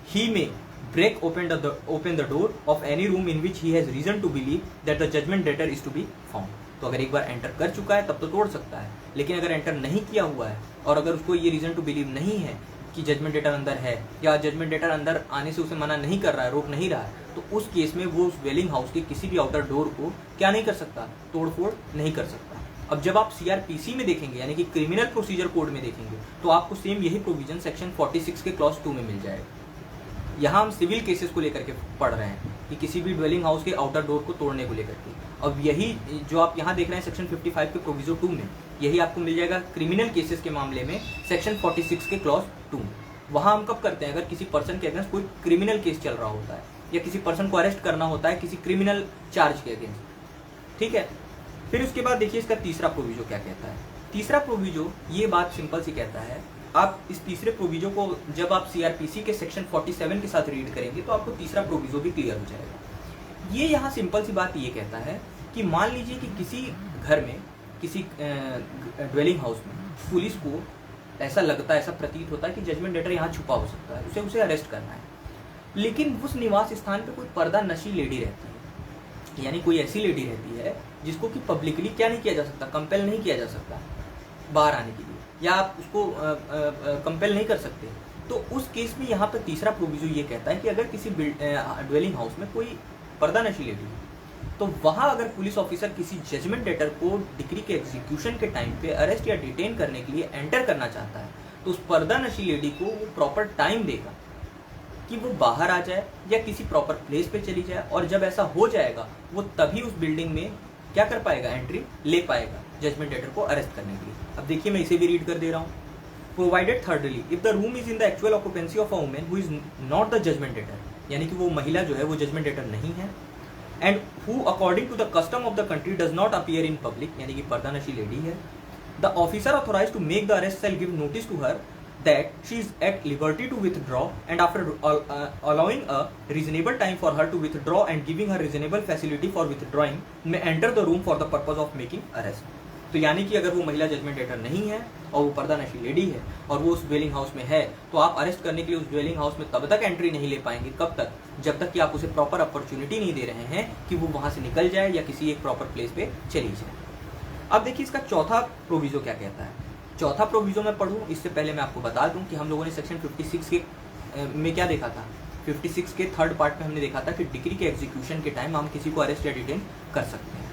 he may break open the door of any room in which he has reason to believe that the judgment debtor is to be found। तो अगर एक बार enter कर चुका है तब तो तोड़ सकता है, लेकिन अगर एंटर नहीं किया हुआ है और अगर उसको ये रीजन टू बिलीव नहीं है कि जजमेंट डेटर अंदर है या जजमेंट डेटर अंदर आने से उसे मना नहीं कर रहा है, रोक नहीं रहा है, तो उस केस में वो उस ड्वेलिंग हाउस के किसी भी आउटर डोर को क्या नहीं कर सकता, तोड़ फोड़ नहीं कर सकता। अब जब आप सीआरपीसी में देखेंगे यानी कि क्रिमिनल प्रोसीजर कोड में देखेंगे तो आपको सेम यही प्रोविजन सेक्शन 46 के क्लॉज 2 में मिल जाएगा। यहाँ हम सिविल केसेस को लेकर के पढ़ रहे हैं कि किसी भी ड्वेलिंग हाउस के आउटर डोर को तोड़ने को लेकर के। अब यही जो आप यहाँ देख रहे हैं सेक्शन 55 के प्रोविजो 2 में, यही आपको मिल जाएगा क्रिमिनल केसेस के मामले में सेक्शन 46 के क्लॉज 2। वहाँ हम कब करते हैं, अगर किसी पर्सन के अगेंस्ट कोई क्रिमिनल केस चल रहा होता है या किसी पर्सन को अरेस्ट करना होता है किसी क्रिमिनल चार्ज के अगेंस्ट, ठीक है। फिर उसके बाद देखिए इसका तीसरा प्रोविजो क्या कहता है। तीसरा प्रोविजो ये बात सिंपल सी कहता है, आप इस तीसरे प्रोविजो को जब आप सीआरपीसी के सेक्शन 47 के साथ रीड करेंगे तो आपको तीसरा प्रोविजो भी क्लियर हो जाएगा। ये यहाँ सिंपल सी बात ये कहता है कि मान लीजिए कि किसी घर में किसी ड्वेलिंग हाउस में पुलिस को ऐसा लगता है, ऐसा प्रतीत होता है कि जजमेंट डेटर यहाँ छुपा हो सकता है, उसे अरेस्ट करना है, लेकिन उस निवास स्थान पर कोई पर्दा नशी लेडी रहती है, यानी कोई ऐसी लेडी रहती है जिसको कि पब्लिकली क्या नहीं किया जा सकता, कंपेल नहीं किया जा सकता बाहर आने के लिए, या आप उसको कंपेल नहीं कर सकते। तो उस केस में यहाँ पर तीसरा प्रोविजो ये कहता है कि अगर किसी ड्वेलिंग हाउस में कोई पर्दा नशी लेडी है तो वहाँ अगर पुलिस ऑफिसर किसी जजमेंट डेटर को डिक्री के एग्जीक्यूशन के टाइम पे अरेस्ट या डिटेन करने के लिए एंटर करना चाहता है तो उस पर्दा नशी लेडी को वो प्रॉपर टाइम देगा कि वो बाहर आ जाए या किसी प्रॉपर प्लेस पे चली जाए, और जब ऐसा हो जाएगा वो तभी उस बिल्डिंग में क्या कर पाएगा, एंट्री ले पाएगा जजमेंट डेटर को अरेस्ट करने के लिए। अब देखिए मैं इसे भी रीड कर दे रहा हूँ। Provided thirdly if the room is in the actual occupancy of a woman who is not the judgement debtor, यानी कि वो महिला जो है वो जजमेंट डेटर नहीं है, and who according to the custom of the country does not appear in public, यानी कि पर्दा नशी लेडी है, the officer authorised to make the arrest shall give notice to her that she is at liberty to withdraw, and after allowing a reasonable time for her to withdraw and giving her reasonable facility for withdrawing may enter the room for the purpose of making arrest। तो यानी कि अगर वो महिला judgement debtor नहीं है और वो पर्दानशी लेडी है और वो उस ड्वेलिंग हाउस में है, तो आप अरेस्ट करने के लिए उस ड्वेलिंग हाउस में तब तक एंट्री नहीं ले पाएंगे, कब तक, जब तक कि आप उसे प्रॉपर अपॉर्चुनिटी नहीं दे रहे हैं कि वो वहां से निकल जाए या किसी एक प्रॉपर प्लेस पे चली जाए। अब देखिए इसका चौथा प्रोविजो क्या कहता है। चौथा प्रोविजो मैं पढ़ूं इससे पहले मैं आपको बता दूं कि हम लोगों ने सेक्शन 56 के में क्या देखा था। 56 के थर्ड पार्ट में हमने देखा था कि डिक्री के एग्जीक्यूशन के टाइम हम किसी को अरेस्ट या डिटेन कर सकते हैं।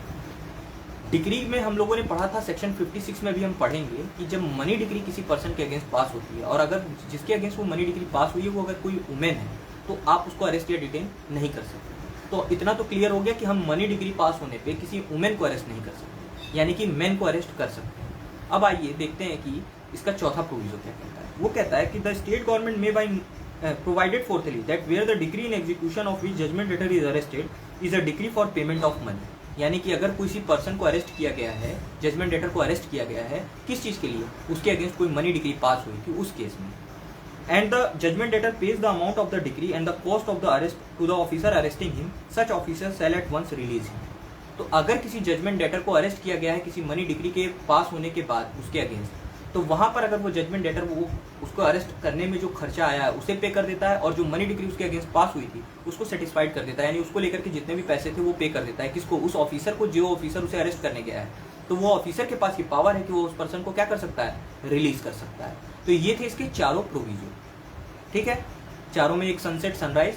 डिक्री में हम लोगों ने पढ़ा था, सेक्शन 56 में भी हम पढ़ेंगे कि जब मनी डिक्री किसी पर्सन के अगेंस्ट पास होती है और अगर जिसके अगेंस्ट वो मनी डिक्री पास हुई है वो अगर कोई वुमेन है तो आप उसको अरेस्ट या डिटेन नहीं कर सकते। तो इतना तो क्लियर हो गया कि हम मनी डिग्री पास होने पे किसी वुमेन को अरेस्ट नहीं कर सकते, यानी कि मेन को अरेस्ट कर सकते हैं। अब आइए देखते हैं कि इसका चौथा प्रोविजो क्या कहता है। वो कहता है कि the state government may by provided fourthly that where the decree in execution of which judgment debtor is arrested is a decree for payment of money. यानी कि अगर किसी पर्सन को अरेस्ट किया गया है, जजमेंट डेटर को अरेस्ट किया गया है, किस चीज़ के लिए, उसके अगेंस्ट कोई मनी डिग्री पास हुई थी उस केस में, and the judgment debtor pays the amount of the decree and the cost of the arrest to the officer arresting him, such officer shall at once release him। तो अगर किसी judgement debtor को arrest किया गया है किसी money degree के पास होने के बाद उसके अगेंस्ट, तो वहां पर अगर वो जजमेंट डेटर वो उसको अरेस्ट करने में जो खर्चा आया है उसे पे कर देता है और जो मनी डिग्री उसके अगेंस्ट पास हुई थी उसको सेटिस्फाइड कर देता है, यानी उसको लेकर के जितने भी पैसे थे वो पे कर देता है। किसको, उस ऑफिसर को, जो ऑफिसर उसे अरेस्ट करने गया है। तो वो ऑफिसर के पास ये पावर है कि वो उस पर्सन को क्या कर सकता है, रिलीज कर सकता है। तो ये थे इसके चारों प्रोविजन। ठीक है, चारों में एक सनसेट सनराइज,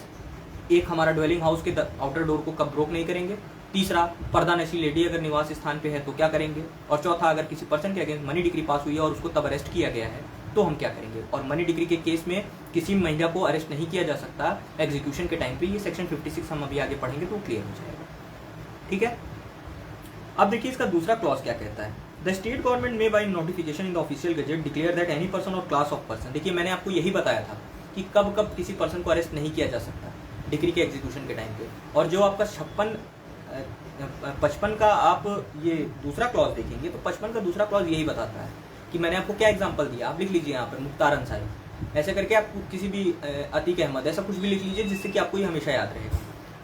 एक हमारा ड्वेलिंग हाउस के आउटर डोर को कब ब्रोक नहीं करेंगे, तीसरा पर्दानशी लेडी अगर निवास स्थान पे है तो क्या करेंगे, और चौथा अगर किसी पर्सन के अगेंस्ट मनी डिग्री पास हुई है और उसको तब अरेस्ट किया गया है तो हम क्या करेंगे। और मनी डिग्री के केस में किसी महिला को अरेस्ट नहीं किया जा सकता एग्जीक्यूशन के टाइम पे। ये सेक्शन 56 हम अभी आगे पढ़ेंगे तो क्लियर हो जाएगा। ठीक है, अब देखिए इसका दूसरा क्लॉज क्या कहता है। The state government may by notification in the official gazette declare that any person or class of person. देखिए मैंने आपको यही बताया था कि कब कब किसी पर्सन को अरेस्ट नहीं किया जा सकता डिग्री के एग्जीक्यूशन के टाइम पे। और जो आपका 55 का आप ये दूसरा क्लॉज देखेंगे तो 55 का दूसरा क्लॉज यही बताता है कि मैंने आपको क्या एग्जांपल दिया, आप लिख लीजिए यहाँ पर मुख्तार अंसारी, ऐसे करके आप किसी भी अतीक अहमद ऐसा कुछ भी लिख लीजिए जिससे कि आपको ये हमेशा याद रहेगा।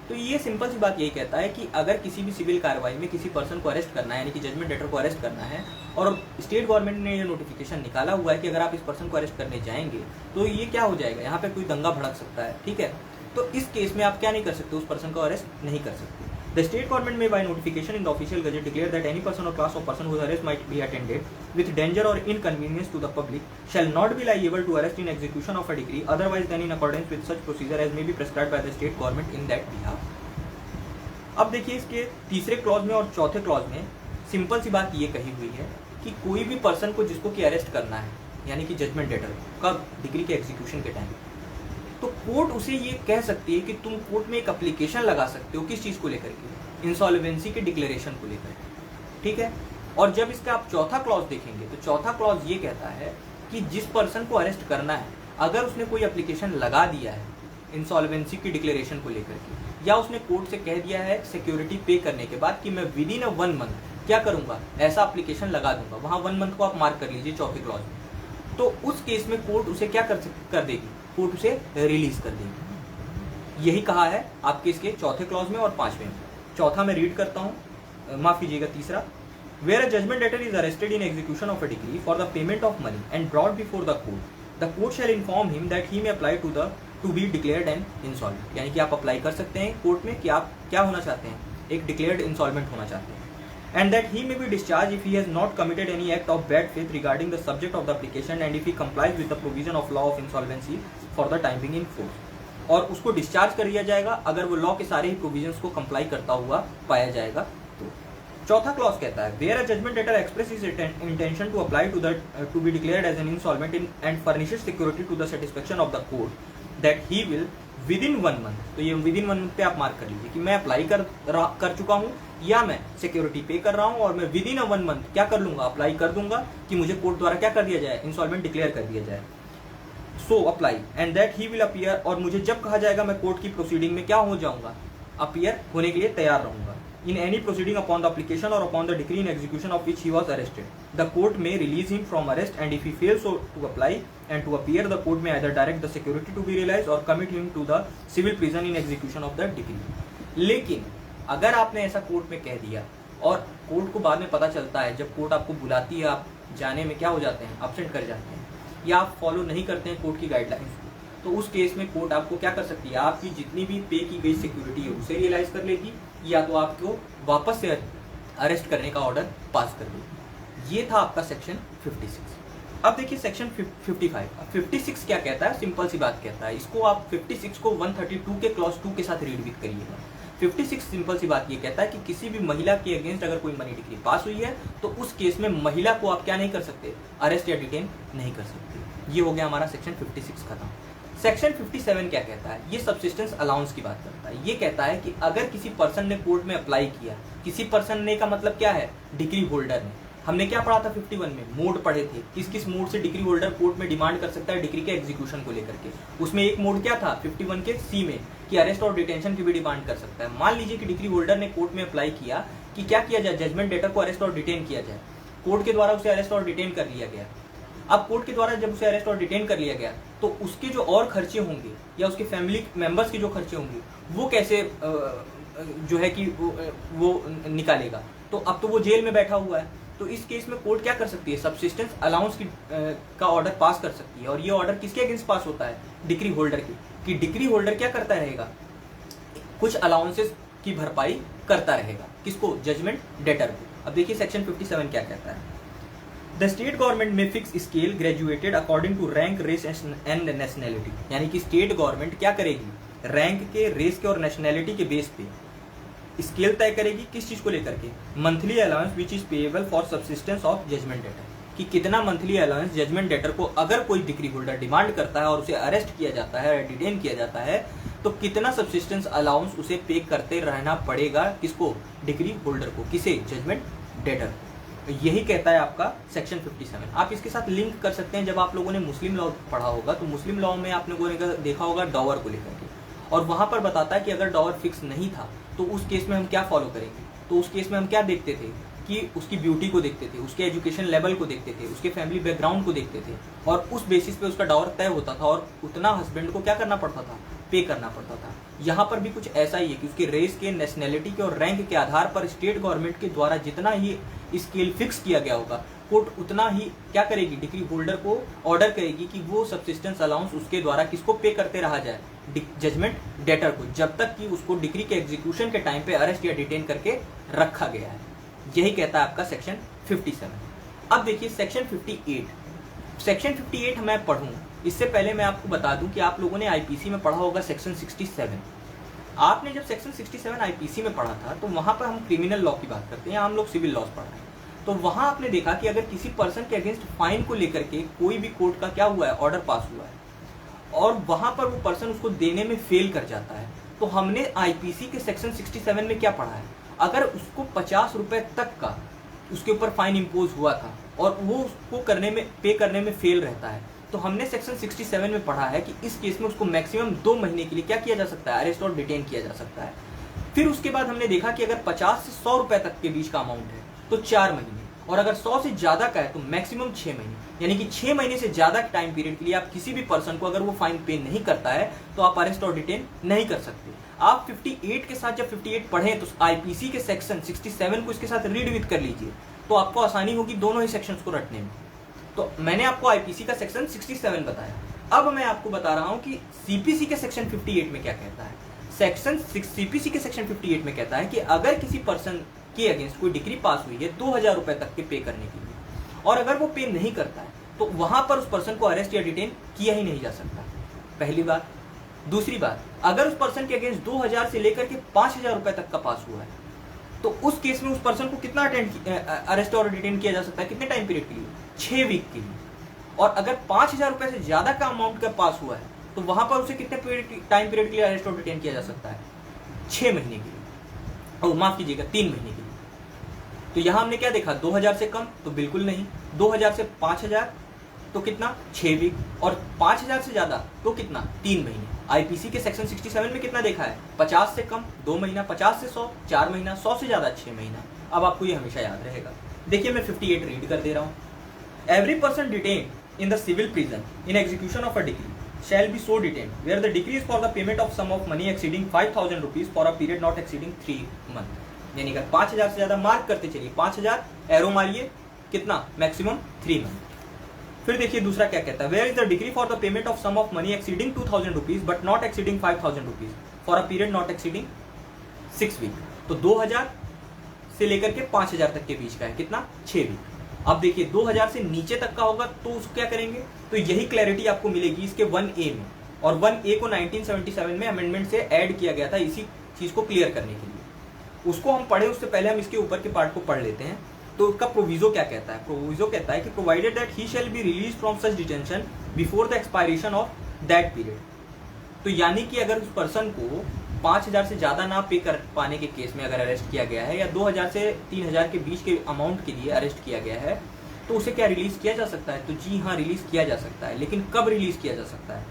तो ये सिंपल सी बात यही कहता है कि अगर किसी भी सिविल कार्रवाई में किसी पर्सन को अरेस्ट करना है, यानी कि जजमेंट डेटर को अरेस्ट करना है, और स्टेट गवर्नमेंट ने ये नोटिफिकेशन निकाला हुआ है कि अगर आप इस पर्सन को अरेस्ट करने जाएंगे तो ये क्या हो जाएगा, यहाँ पे कोई दंगा भड़क सकता है। ठीक है, तो इस केस में आप क्या नहीं कर सकते, उस पर्सन को अरेस्ट नहीं कर सकते। The state government may by notification in the official gazette declare that any person or class of person whose arrest might be attended with danger or inconvenience to the public shall not be liable to arrest in execution of a decree otherwise than in accordance with such procedure as may be prescribed by the state government in that behalf। अब देखिए इसके तीसरे clause में और चौथे clause में simple सी बात ये कही हुई है कि कोई भी पर्सन को जिसको कि अरेस्ट करना है, यानी कि जजमेंट डेटर कब, डिग्री के एग्जीक्यूशन के टाइम, तो कोर्ट उसे ये कह सकती है कि तुम कोर्ट में एक एप्लीकेशन लगा सकते हो, किस चीज़ को लेकर के, इंसॉल्वेंसी के डिक्लेरेशन को लेकर के। ठीक है, और जब इसका आप चौथा क्लॉज देखेंगे तो चौथा क्लॉज ये कहता है कि जिस पर्सन को अरेस्ट करना है अगर उसने कोई एप्लीकेशन लगा दिया है इंसॉल्वेंसी की डिक्लेरेशन को लेकर के, या उसने कोर्ट से कह दिया है सिक्योरिटी पे करने के बाद कि मैं विद इन 1 मंथ क्या करूंगा, ऐसा एप्लीकेशन लगा दूंगा, वहां 1 मंथ को आप मार्क कर लीजिए चौथे क्लॉज में, तो उस केस में कोर्ट उसे क्या कर देगी, कोर्ट उसे रिलीज कर देगी। यही कहा है आपके इसके चौथे क्लॉज में और पांचवें में। चौथा मैं रीड करता हूं, माफ कीजिएगा तीसरा, where a judgement debtor is arrested in execution of a decree for the payment of money and brought before the court shall inform him that he may apply to be declared an insolvent. यानी कि आप apply कर सकते हैं court में कि आप क्या होना चाहते हैं, एक डिक्लेयर्ड इंसॉल्वेंट होना चाहते हैं, and that he may be discharged if he has not committed any act of bad faith regarding the subject of the application and if he complies with the provision of law of insolvency for the time being in force। और उसको discharge कर दिया जाएगा अगर वो law के सारे ही provisions को कंप्लाई करता हुआ पाया जाएगा। तो चौथा क्लॉज कहता है where a judgement debtor express his intention to apply to be declared as an insolvent and furnishes security to the satisfaction of the court that he will within 1 month. तो ये with in 1 month पे आप mark कर लीजिए कि मैं apply कर चुका हूँ या मैं सिक्योरिटी पे कर रहा हूँ और मैं विद इन 1 मंथ क्या कर लूंगा, अप्लाई कर दूंगा कि मुझे कोर्ट द्वारा क्या कर दिया जाए, इंसॉल्वेंट डिक्लेयर कर दिया जाए। So apply and that he will appear, और मुझे जब कहा जाएगा मैं कोर्ट की प्रोसीडिंग में क्या हो जाऊंगा, अपीयर होने के लिए तैयार रहूंगा। In any proceeding upon the application or upon the decree in execution of which he was arrested the court may release him from arrest and if he fails to apply and to appear the court may either direct the security to be realized or commit him to the civil prison in execution of that decree। लेकिन अगर आपने ऐसा court में कह दिया और court को बाद में पता चलता है, जब कोर्ट आपको बुलाती है, आप जाने में क्या हो जाते हैं, एब्सेंट कर जाते हैं, या आप फॉलो नहीं करते हैं कोर्ट की गाइडलाइंस को, तो उस केस में कोर्ट आपको क्या कर सकती है, आपकी जितनी भी पे की गई सिक्योरिटी है उसे रियलाइज कर लेगी, या तो आपको वापस से अरेस्ट करने का ऑर्डर पास कर देगी। ये था आपका सेक्शन 56। अब देखिए सेक्शन 55। 56 क्या कहता है, सिंपल सी बात कहता है, इसको आप 56 को 132 के क्लॉज 2 के साथ रीड भी करिएगा। 56 सिंपल सी बात ये कहता है कि किसी भी महिला के अगेंस्ट अगर कोई मनी डिक्री पास हुई है तो उस केस में महिला को आप क्या नहीं कर सकते, अरेस्ट या डिटेन नहीं कर सकते। ये हो गया हमारा सेक्शन 56 खत्म। सेक्शन 57 क्या कहता है, ये सब्सिस्टेंस अलाउंस की बात करता है। ये कहता है कि अगर किसी पर्सन ने कोर्ट में अप्लाई किया, किसी पर्सन ने का मतलब क्या है, डिग्री होल्डर ने, हमने क्या पढ़ा था 51 में, मोड पढ़े थे, किस किस मोड से डिग्री होल्डर कोर्ट में डिमांड कर सकता है डिग्री के एग्जीक्यूशन को लेकर के। उसमें एक मोड क्या था 51 के सी में, कि अरेस्ट और डिटेंशन की भी डिमांड कर सकता है। मान लीजिए कि डिग्री होल्डर ने कोर्ट में अप्लाई किया कि क्या किया जाए, जजमेंट डेटर को अरेस्ट और डिटेन किया जाए, कोर्ट के द्वारा उसे अरेस्ट और डिटेन कर लिया गया। अब कोर्ट के द्वारा जब उसे अरेस्ट और डिटेन कर लिया गया तो उसके जो और खर्चे होंगे या उसके फैमिली मेंबर्स के जो खर्चे होंगे वो कैसे जो है कि वो निकालेगा। तो अब तो वो जेल में बैठा हुआ है, तो इस केस में कोर्ट क्या कर सकती है, सब्सिस्टेंस अलाउंस की का ऑर्डर पास कर सकती है। और ये ऑर्डर किसके अगेंस्ट पास होता है, डिग्री होल्डर की, कि डिग्री होल्डर क्या करता रहेगा, कुछ अलाउंसेस की भरपाई करता रहेगा, किसको, जजमेंट डेटर को। अब देखिए सेक्शन 57 क्या कहता है, the state government may fix scale graduated according to rank, race and nationality. यानी कि स्टेट गवर्नमेंट क्या करेगी, रैंक के, रेस के और नेशनैलिटी के बेस पे स्केल तय करेगी, किस चीज को लेकर के, monthly allowance which is payable for subsistence of judgment debtor, कि कितना मंथली अलाउंस जजमेंट डेटर को अगर कोई डिग्री होल्डर डिमांड करता है और उसे अरेस्ट किया जाता है, डिटेन किया जाता है, तो कितना सब्सिस्टेंस अलाउंस उसे पे करते रहना पड़ेगा, किसको, डिग्री होल्डर को, किसे, जजमेंट डेटर को। यही कहता है आपका सेक्शन 57। आप इसके साथ लिंक कर सकते हैं, जब आप लोगों ने मुस्लिम लॉ पढ़ा होगा तो मुस्लिम लॉ में आप लोगों ने देखा होगा डॉवर को लेकर के, और वहां पर बताता है कि अगर डॉवर फिक्स नहीं था तो उस केस में हम क्या फॉलो करेंगे। तो उस केस में हम क्या देखते थे कि उसकी ब्यूटी को देखते थे, उसके एजुकेशन लेवल को देखते थे, उसके फैमिली बैकग्राउंड को देखते थे, और उस बेसिस पे उसका डॉवर तय होता था और उतना हस्बैंड को क्या करना पड़ता था, पे करना पड़ता था। यहाँ पर भी कुछ ऐसा ही है कि उसके रेस के, नेशनैलिटी के और रैंक के आधार पर स्टेट गवर्नमेंट के द्वारा जितना ही स्केल फिक्स किया गया होगा, कोर्ट उतना ही क्या करेगी, डिग्री होल्डर को ऑर्डर करेगी कि वो सब्सिस्टेंस अलाउंस उसके द्वारा किसको पे करते रहा जाए, जजमेंट डेटर को, जब तक कि उसको डिग्री के एग्जीक्यूशन के टाइम पे अरेस्ट या डिटेन करके रखा गया है। यही कहता है आपका सेक्शन 57। अब देखिए सेक्शन 58। सेक्शन 58 मैं पढ़ूं इससे पहले मैं आपको बता दूं कि आप लोगों ने आईपीसी में पढ़ा होगा सेक्शन 67। आपने जब सेक्शन 67 आईपीसी में पढ़ा था तो वहां पर हम क्रिमिनल लॉ की बात करते हैं, हम लोग सिविल लॉज पढ़ रहे हैं। तो वहां आपने देखा कि अगर किसी पर्सन के अगेंस्ट फाइन को लेकर के कोई भी कोर्ट का क्या हुआ है, ऑर्डर पास हुआ है, और वहां पर वो पर्सन उसको देने में फेल कर जाता है, तो हमने आईपीसी के सेक्शन 67 में क्या पढ़ा है, अगर उसको 50 रुपए तक का उसके ऊपर फाइन इम्पोज हुआ था और वो उसको पे करने में फेल रहता है, तो हमने सेक्शन 67 में पढ़ा है कि इस केस में उसको मैक्सिमम 2 महीने के लिए क्या किया जा सकता है, अरेस्ट और डिटेन किया जा सकता है। फिर उसके बाद हमने देखा कि अगर 50 से 100 रुपए तक के बीच का अमाउंट है तो 4 महीने, और अगर 100 से ज्यादा का है तो मैक्सिमम 6 महीने। यानी कि 6 महीने से ज्यादा के टाइम पीरियड के लिए आप किसी भी पर्सन को अगर वो फाइन पे नहीं करता है तो आप अरेस्ट और डिटेन नहीं कर सकते। आप 58 के साथ जब 58 पढ़ें तो आईपीसी के सेक्शन 67 को इसके साथ रीड विद कर लीजिए, तो आपको आसानी होगी दोनों ही सेक्शंस को रटने में। तो मैंने आपको आईपीसी का सेक्शन 67 बताया। अब मैं आपको बता रहा हूं कि सीपीसी के सेक्शन 58 में क्या कहता है। सीपीसी के सेक्शन 58 में कहता है कि अगर किसी पर्सन के अगेंस्ट कोई डिग्री पास हुई है 2000 रुपए तक के पे करने के लिए, और अगर वो पे नहीं करता है तो वहां पर उस पर्सन को अरेस्ट या डिटेन किया ही नहीं जा सकता, पहली बात। दूसरी बात, अगर उस पर्सन के अगेंस्ट 2000 से लेकर के 5000 रुपए तक का पास हुआ है तो उस केस में उस पर्सन को कितना अरेस्ट और डिटेन किया जा सकता है, कितने टाइम पीरियड के लिए, 6 वीक के लिए। और अगर 5000 रुपए से ज्यादा का अमाउंट का पास हुआ है तो वहां पर उसे कितने टाइम पीरियड के लिए अरेस्ट और डिटेन किया जा सकता है, 6 महीने के लिए, और माफ कीजिएगा 3 महीने के लिए। तो यहां हमने क्या देखा, 2000 से कम तो बिल्कुल नहीं, 2000 से 5000 तो कितना, 6 वीक, और 5000 से ज्यादा तो कितना, 3 महीने। आईपीसी के सेक्शन 67 में कितना देखा है, 50 से कम 2 महीना, 50 से 100 4 महीना, 100 से ज्यादा 6 महीना। अब आपको ये हमेशा याद रहेगा। देखिए मैं 58 रीड कर दे रहा हूँ। Every person detain in the civil prison in execution of a decree shall be so detained where the decree is for the payment of sum of money exceeding 5000 rupees for a period not exceeding 3 months। यानी अगर 5,000 से ज़्यादा mark करते चलिए, 5,000 arrow मारिए, कितना maximum 3 month. फिर देखिए दूसरा क्या कहता है, where is the decree for the payment of sum of money exceeding 2,000 rupees but not exceeding 5,000 rupees for a period not exceeding 6 week. तो 2,000 से लेकर के 5,000 तक के बीच का है, कितना 6 वीक। अब देखिए 2,000 से नीचे तक का होगा तो उसको क्या करेंगे, तो यही क्लैरिटी आपको मिलेगी इसके 1A में, और 1A को 1977 में अमेंडमेंट से ऐड किया गया था इसी चीज को क्लियर करने के लिए। उसको हम पढ़े उससे पहले हम इसके ऊपर के पार्ट को पढ़ लेते हैं। तो उसका प्रोविजो क्या कहता है, प्रोविजो कहता है कि provided that he shall be release from such detention before the expiration of that period. तो यानी कि अगर उस पर्सन को 5,000 से ज्यादा ना पे कर पाने के केस में अगर अरेस्ट किया गया है, या 2,000 से 3,000 के बीच के अमाउंट के लिए अरेस्ट किया गया है, तो उसे क्या रिलीज किया जा सकता है, तो जी हाँ रिलीज किया जा सकता है। लेकिन कब रिलीज किया जा सकता है,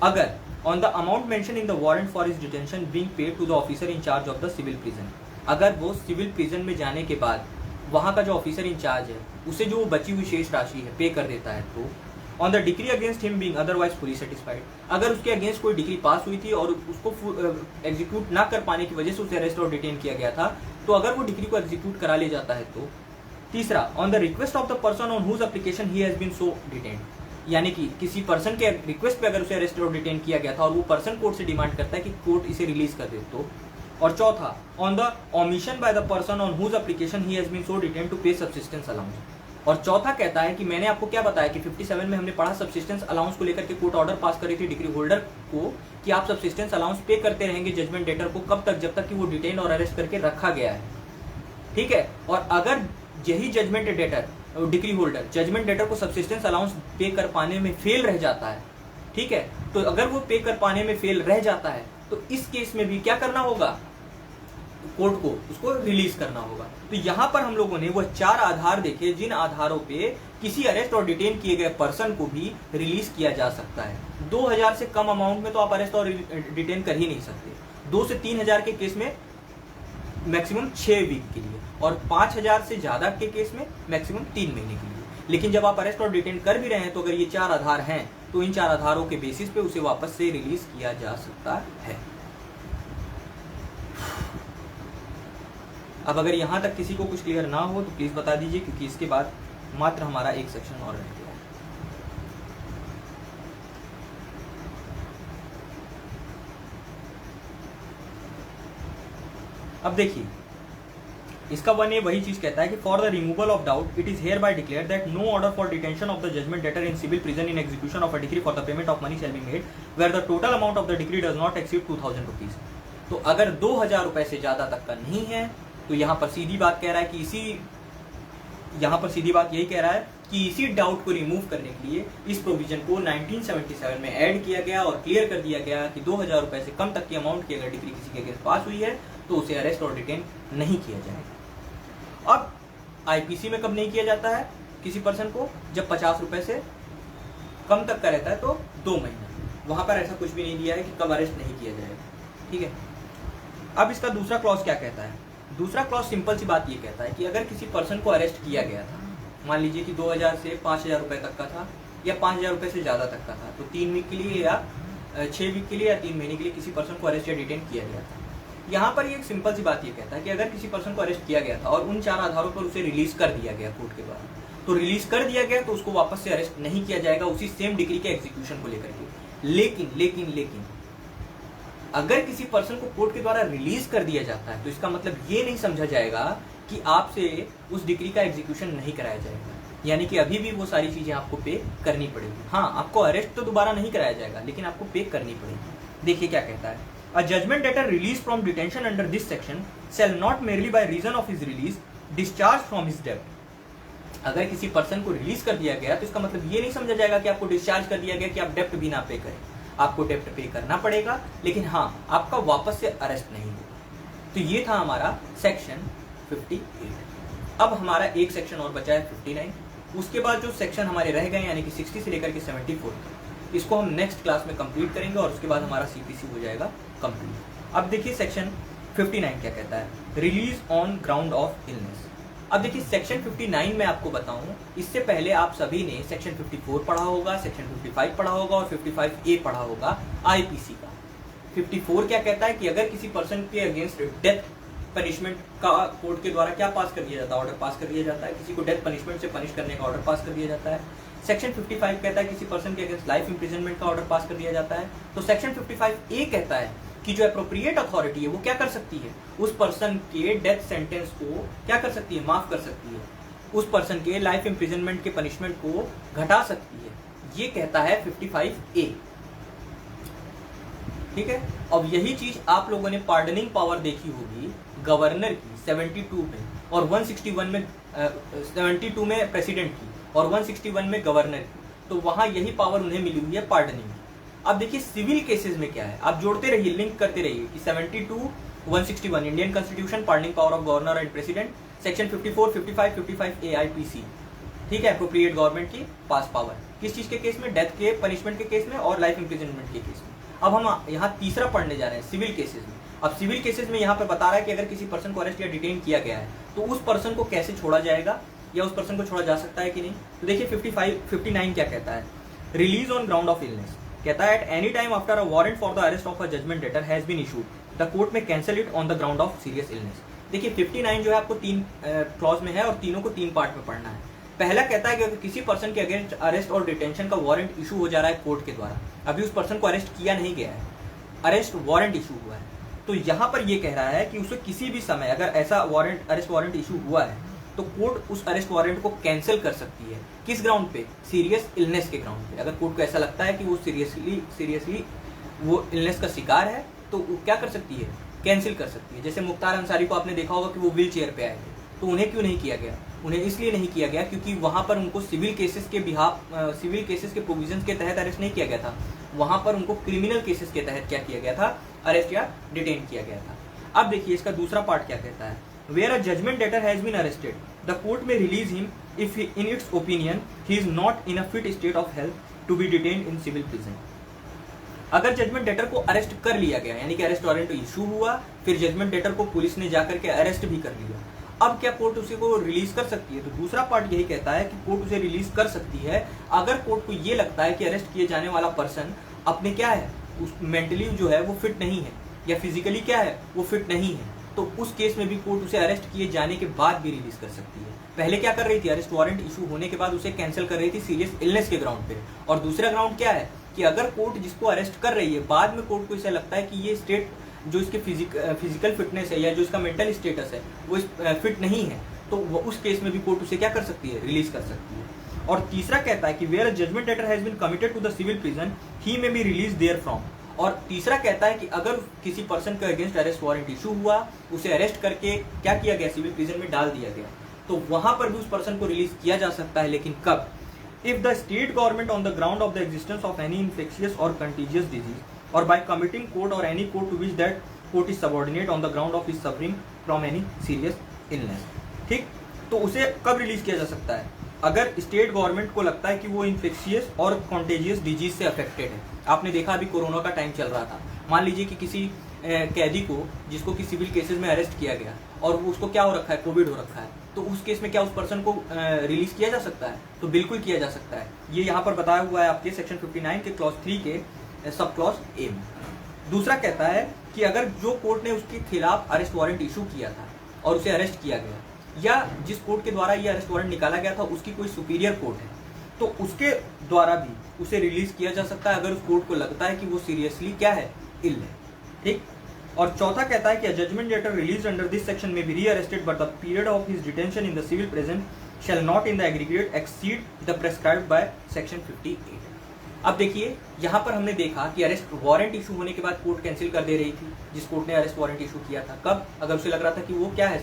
अगर on the amount mention in the warrant for his detention being paid to the officer in charge of the civil prison. अगर वो सिविल प्रिजन में जाने के बाद वहां का जो ऑफिसर इंचार्ज है उसे जो बची हुई शेष राशि है पे कर देता है, तो on the degree against him being otherwise fully satisfied, अगर उसके अगेंस्ट कोई डिग्री पास हुई थी और उसको एग्जीक्यूट ना कर पाने की वजह से उसे अरेस्ट और डिटेन किया गया था, तो अगर वो डिग्री को एग्जीक्यूट करा ले जाता है तो। तीसरा, on the request of the person on whose application he has been so detained, यानी कि किसी पर्सन के रिक्वेस्ट पे अगर उसे अरेस्ट और डिटेन किया गया था और वो पर्सन कोर्ट से डिमांड करता है कि कोर्ट इसे रिलीज कर दे तो। और चौथा, on the omission by the person on whose application he has been so detained to pay subsistence allowance. और चौथा कहता है कि मैंने आपको क्या बताया कि 57 में हमने पढ़ा सब्सिस्टेंस अलाउंस को लेकर के कोर्ट ऑर्डर पास करी थी डिग्री होल्डर को कि आप सब्सिस्टेंस अलाउंस पे करते रहेंगे जजमेंट डेटर को, कब तक, जब तक कि वो डिटेन और अरेस्ट करके रखा गया है, ठीक है। और अगर यही judgment debtor decree holder judgment debtor को सब्सिस्टेंस अलाउंस पे कर पाने में फेल रह जाता है, ठीक है, तो अगर वो पे कर पाने में फेल रह जाता है तो इस केस में भी क्या करना होगा, कोर्ट को उसको रिलीज करना होगा। तो यहां पर हम लोगों ने वो 4 आधार देखे जिन आधारों पे किसी अरेस्ट और डिटेन किए गए पर्सन को भी रिलीज किया जा सकता है। 2,000 से कम अमाउंट में तो आप अरेस्ट और डिटेन कर ही नहीं सकते, 2 से 3,000 के केस में मैक्सिमम 6 वीक के लिए, और 5,000 से ज्यादा के केस में मैक्सिमम 3 महीने के लिए। लेकिन जब आप अरेस्ट और डिटेन कर भी रहे हैं तो अगर ये 4 आधार हैं तो इन 4 आधारों के बेसिस पे उसे वापस से रिलीज किया जा सकता है। अब अगर यहाँ तक किसी को कुछ क्लियर ना हो तो प्लीज बता दीजिए, क्योंकि इसके बाद मात्र हमारा एक सेक्शन और रह गया है। अब देखिए इसका 1A वही चीज कहता है कि for the removal of doubt it is hereby declare that no order for detention of the judgement debtor in civil prison in execution of a decree for the payment of money shall be made where the total amount of the decree does not exceed 2,000 rupees. तो अगर 2,000 रुपए से ज्यादा तक का नहीं है तो यहाँ पर सीधी बात कह रहा है कि यहाँ पर सीधी बात यही कह रहा है कि इसी डाउट को रिमूव करने के लिए इस प्रोविजन को 1977 में ऐड किया गया और क्लियर कर दिया गया कि 2,000 रुपए से कम तक की अमाउंट की अगर डिग्री किसी के अगेंस्ट पास हुई है तो उसे अरेस्ट और डिटेन नहीं किया जाएगा। अब आईपीसी में कब नहीं किया जाता है किसी पर्सन को, जब 50 रुपए से कम तक का रहता है तो 2 महीना। वहां पर ऐसा कुछ भी नहीं दिया है कि कब अरेस्ट नहीं किया जाएगा, ठीक है। अब इसका दूसरा क्लॉज क्या कहता है, दूसरा क्लॉज सिंपल सी बात ये कहता है कि अगर किसी पर्सन को अरेस्ट किया गया था, मान लीजिए कि 2,000 से 5,000 रुपए तक का था या 5,000 रुपए से ज्यादा तक का था, तो 3 वीक के लिए या 6 वीक के लिए या 3 महीने के लिए किसी पर्सन को अरेस्ट या डिटेन किया गया था। यहाँ पर एक सिंपल सी बात ये कहता है कि अगर किसी पर्सन को अरेस्ट किया गया था और उन 4 आधारों पर उसे रिलीज कर दिया गया कोर्ट के द्वारा, तो रिलीज कर दिया गया तो उसको वापस से अरेस्ट नहीं किया जाएगा उसी सेम डिग्री के एग्जीक्यूशन को लेकर के। लेकिन अगर किसी पर्सन को कोर्ट के द्वारा रिलीज कर दिया जाता है तो इसका मतलब ये नहीं समझा जाएगा कि आपसे उस डिग्री का एग्जीक्यूशन नहीं कराया जाएगा, यानी कि अभी भी वो सारी चीजें आपको पे करनी पड़ेगी। हाँ, आपको अरेस्ट तो दोबारा नहीं कराया जाएगा लेकिन आपको पे करनी पड़ेगी। देखिए क्या कहता है, a judgement debtor release from detention under this section shall not merely by reason of his release discharge from his डेब्ट। अगर किसी पर्सन को रिलीज कर दिया गया तो इसका मतलब ये नहीं समझा जाएगा कि आपको डिस्चार्ज कर दिया गया कि आप डेब्ट भी ना पे करें, आपको डेब्ट पे करना पड़ेगा, लेकिन हाँ आपका वापस से अरेस्ट नहीं होगा। तो ये था हमारा सेक्शन 58। अब हमारा एक सेक्शन और बचा है 59। उसके बाद जो सेक्शन हमारे रह गए यानी कि 60 से लेकर के 74, इसको हम नेक्स्ट क्लास में कंप्लीट करेंगे और उसके बाद हमारा सीपीसी हो जाएगा कंप्लीट। अब देखिए सेक्शन 59 क्या कहता है, release on ground of illness. अब देखिए सेक्शन 59 में आपको बताऊं, इससे पहले आप सभी ने सेक्शन 54 पढ़ा होगा, सेक्शन 55 पढ़ा होगा और 55A पढ़ा होगा आईपीसी का। 54 क्या कहता है कि अगर किसी पर्सन के अगेंस्ट डेथ पनिशमेंट का कोर्ट के द्वारा क्या पास कर दिया जाता है, ऑर्डर पास कर दिया जाता है, किसी को डेथ पनिशमेंट से पनिश करने का ऑर्डर पास कर दिया जाता है। सेक्शन 55 कहता है किसी पर्सन के अगेंस्ट लाइफ इंप्रिजनमेंट का ऑर्डर पास कर दिया जाता है। तो सेक्शन 55A कहता है कि जो एप्रोप्रिएट अथॉरिटी है वो क्या कर सकती है, उस पर्सन के डेथ सेंटेंस को क्या कर सकती है, माफ कर सकती है, उस पर्सन के लाइफ इंप्रिजनमेंट के पनिशमेंट को घटा सकती है। ये कहता है 55A। ठीक है। अब यही चीज आप लोगों ने पार्डनिंग पावर देखी होगी गवर्नर की 72 में और 161 में 72 में प्रेसिडेंट की और 161 में गवर्नर की, तो वहां यही पावर उन्हें मिली हुई है पार्डनिंग की। अब देखिए सिविल केसेस में क्या है, आप जोड़ते रहिए, लिंक करते रहिए कि 72 161 Indian constitution, pardoning power of governor and president, section 54 55 55 AIPC, ठीक है, अप्रोप्रिएट गवर्नमेंट की पास पावर, किस चीज के केस में, डेथ के पनिशमेंट के केस में और लाइफ इंप्रिजनमेंट के केस में। अब हम यहाँ तीसरा पढ़ने जा रहे हैं सिविल केसेस में। अब सिविल केसेस में यहाँ पर बता रहा है कि अगर किसी पर्सन को अरेस्ट या डिटेन किया गया है तो उस पर्सन को कैसे छोड़ा जाएगा या उस पर्सन को छोड़ा जा सकता है कि नहीं। तो देखिए 59 क्या कहता है, release on ground of illness, कहता है at any time after a warrant for the arrest of a judgement debtor has been issued the court may cancel it on the ground of serious illness. देखिए 59 जो है आपको 3 clause में है और तीनों को 3 पार्ट में पढ़ना है। पहला कहता है कि अगर किसी पर्सन के अगेंस्ट अरेस्ट और डिटेंशन का वारंट इशू हो जा रहा है कोर्ट के द्वारा, अभी उस पर्सन को अरेस्ट किया नहीं गया है, अरेस्ट वारंट इशू हुआ है, तो यहाँ पर ये कह रहा है कि उसे किसी भी समय अगर ऐसा वारंट अरेस्ट वारंट इशू हुआ है तो कोर्ट उस अरेस्ट वारंट को कैंसिल कर सकती है। किस ग्राउंड पे, सीरियस इलनेस के ग्राउंड पे। अगर कोर्ट को ऐसा लगता है कि वो सीरियसली वो इलनेस का शिकार है तो वो क्या कर सकती है, कैंसिल कर सकती है। जैसे मुख्तार अंसारी को आपने देखा होगा कि वो व्हील चेयर पे आए थे, तो उन्हें क्यों नहीं किया गया, उन्हें इसलिए नहीं किया गया क्योंकि वहां पर उनको सिविल केसेस के प्रोविजंस के तहत अरेस्ट नहीं किया गया था, वहां पर उनको क्रिमिनल केसेस के तहत क्या किया गया था, अरेस्ट या डिटेन किया गया था। अब देखिए इसका दूसरा पार्ट क्या कहता है, where a judgement debtor has been arrested the court may release him if in its opinion he is not in a fit state of health to be detained in civil prison. अगर judgement debtor को arrest कर लिया गया, यानी कि arrest warrant issue हुआ, फिर judgement debtor को पुलिस ने जाकर के अरेस्ट भी कर लिया, अब क्या कोर्ट उसे को रिलीज कर सकती है। तो दूसरा पार्ट यही कहता है कि कोर्ट उसे रिलीज कर सकती है अगर कोर्ट को ये लगता है कि अरेस्ट किए जाने वाला पर्सन अपने क्या है, उस मेंटली जो है वो फिट नहीं है या फिजिकली क्या है वो फिट नहीं है, तो उस केस में भी कोर्ट उसे अरेस्ट किए जाने के बाद भी रिलीज कर सकती है। पहले क्या कर रही थी, अरेस्ट वारंट इशू होने के बाद उसे कैंसिल कर रही थी सीरियस इलनेस के ग्राउंड पे। और दूसरा ग्राउंड क्या है कि अगर कोर्ट जिसको अरेस्ट कर रही है बाद में कोर्ट को इसे लगता है कि ये स्टेट जो इसके फिजिकल फिटनेस है या जो इसका मेंटल स्टेटस है वो फिट नहीं है, तो उस केस में भी कोर्ट उसे क्या कर सकती है, रिलीज कर सकती है। और तीसरा कहता है कि where judgment debtor has been committed to the civil prison he may be release therefrom. और तीसरा कहता है कि अगर किसी पर्सन के अगेंस्ट अरेस्ट वारंट इशू हुआ, उसे अरेस्ट करके क्या किया गया, सिविल प्रिजन में डाल दिया गया, तो वहां पर भी उस पर्सन को रिलीज किया जा सकता है। लेकिन कब, if the state government on the ground of the existence of any infectious or contagious disease or by committing court or any court to which that court is subordinate on the ground of his suffering from any serious illness. ठीक, तो उसे कब release किया जा सकता है, अगर state government को लगता है कि वो इन्फेक्शियस और कॉन्टेजियस डिजीज से अफेक्टेड है। आपने देखा अभी कोरोना का टाइम चल रहा था, मान लीजिए कि किसी कैदी को जिसको कि सिविल केसेस में अरेस्ट किया गया और उसको क्या हो रखा है, कोविड हो रखा है, तो उस केस में क्या उस पर्सन को रिलीज किया जा सकता है, तो बिल्कुल किया जा सकता है। ये यहाँ पर बताया हुआ है आपके सेक्शन 59 के क्लॉज 3 के सब क्लॉज ए में। दूसरा कहता है कि अगर जो कोर्ट ने उसके खिलाफ अरेस्ट वारंट इशू किया था और उसे अरेस्ट किया गया, या जिस कोर्ट के द्वारा ये अरेस्ट वारंट निकाला गया था उसकी कोई सुपीरियर कोर्ट है, तो उसके द्वारा भी उसे रिलीज किया जा सकता है अगर उस कोर्ट को लगता है कि वो सीरियसली क्या है, इल है। ठीक। और चौथा कहता है कि judgment debtor release under this section may be re arrested but the period of his detention in the civil prison shall not in the aggregate exceed the prescribed by section 58। अब देखिए यहाँ पर हमने देखा कि अरेस्ट वारंट इशू होने के बाद कोर्ट कैंसिल कर दे रही थी जिस कोर्ट ने अरेस्ट वारंट इशू किया था। कब, अगर उसे लग रहा था कि वो क्या है,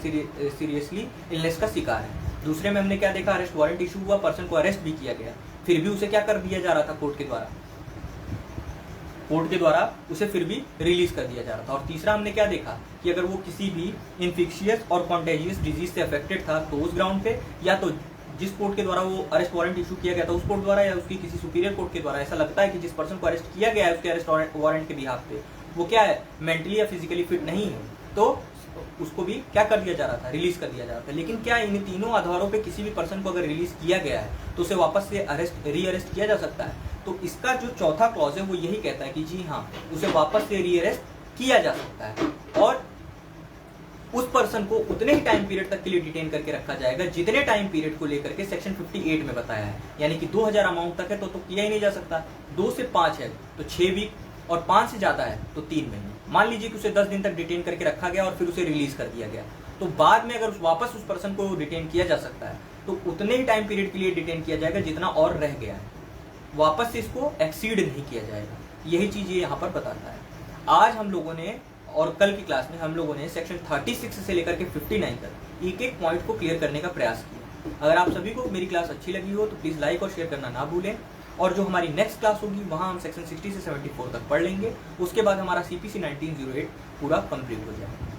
सीरियसली इलनेस का शिकार है। दूसरे में हमने क्या देखा, अरेस्ट वारंट इशू हुआ, पर्सन को अरेस्ट भी किया गया, फिर भी उसे क्या कर दिया जा रहा था, कोर्ट के द्वारा उसे फिर भी रिलीज कर दिया जा रहा था। और तीसरा हमने क्या देखा कि अगर वो किसी भी इन्फेक्शियस और कॉन्टेजियस डिजीज से अफेक्टेड था तो उस ग्राउंड पे, या तो जिस कोर्ट के द्वारा वो अरेस्ट वारंट इशू किया गया था उस कोर्ट द्वारा, या उसकी किसी सुपीरियर कोर्ट के द्वारा ऐसा लगता है कि जिस पर्सन को अरेस्ट किया गया है उसके अरेस्ट वारंट के बिहाफ पे वो क्या है, मेंटली या फिजिकली फिट नहीं है, तो उसको भी क्या कर दिया जा रहा था, रिलीज कर दिया जा रहा था। लेकिन क्या इन तीनों आधारों पे किसी भी पर्सन को अगर रिलीज किया गया है तो उसे वापस से री अरेस्ट किया जा सकता है। तो इसका जो चौथा क्लॉज है वो यही कहता है कि जी हाँ, उसे वापस से री अरेस्ट किया जा सकता है। और उस पर्सन को उतने ही टाइम पीरियड तक के लिए डिटेन करके रखा जाएगा जितने टाइम पीरियड को लेकर के सेक्शन 58 में बताया है। यानी कि 2000 अमाउंट तक है तो किया ही नहीं जा सकता, 2 से 5 है तो 6 वीक और 5 से ज्यादा है तो 3 महीने। मान लीजिए कि उसे 10 दिन तक डिटेन करके रखा गया और फिर उसे रिलीज कर दिया गया, तो बाद में अगर वापस उस पर्सन को डिटेन किया जा सकता है तो उतने ही टाइम पीरियड के लिए डिटेन किया जाएगा जितना और रह गया है, वापस से इसको एक्सीड नहीं किया जाएगा। यही चीज ये यहाँ पर बताता है। आज हम लोगों ने और कल की क्लास में हम लोगों ने सेक्शन 36 से लेकर के 59 तक एक एक पॉइंट को क्लियर करने का प्रयास किया। अगर आप सभी को मेरी क्लास अच्छी लगी हो तो प्लीज लाइक और शेयर करना ना भूलें। और जो हमारी नेक्स्ट क्लास होगी वहां हम सेक्शन 60 से 74 तक पढ़ लेंगे। उसके बाद हमारा CPC 1908 पूरा कंप्लीट हो जाएगा।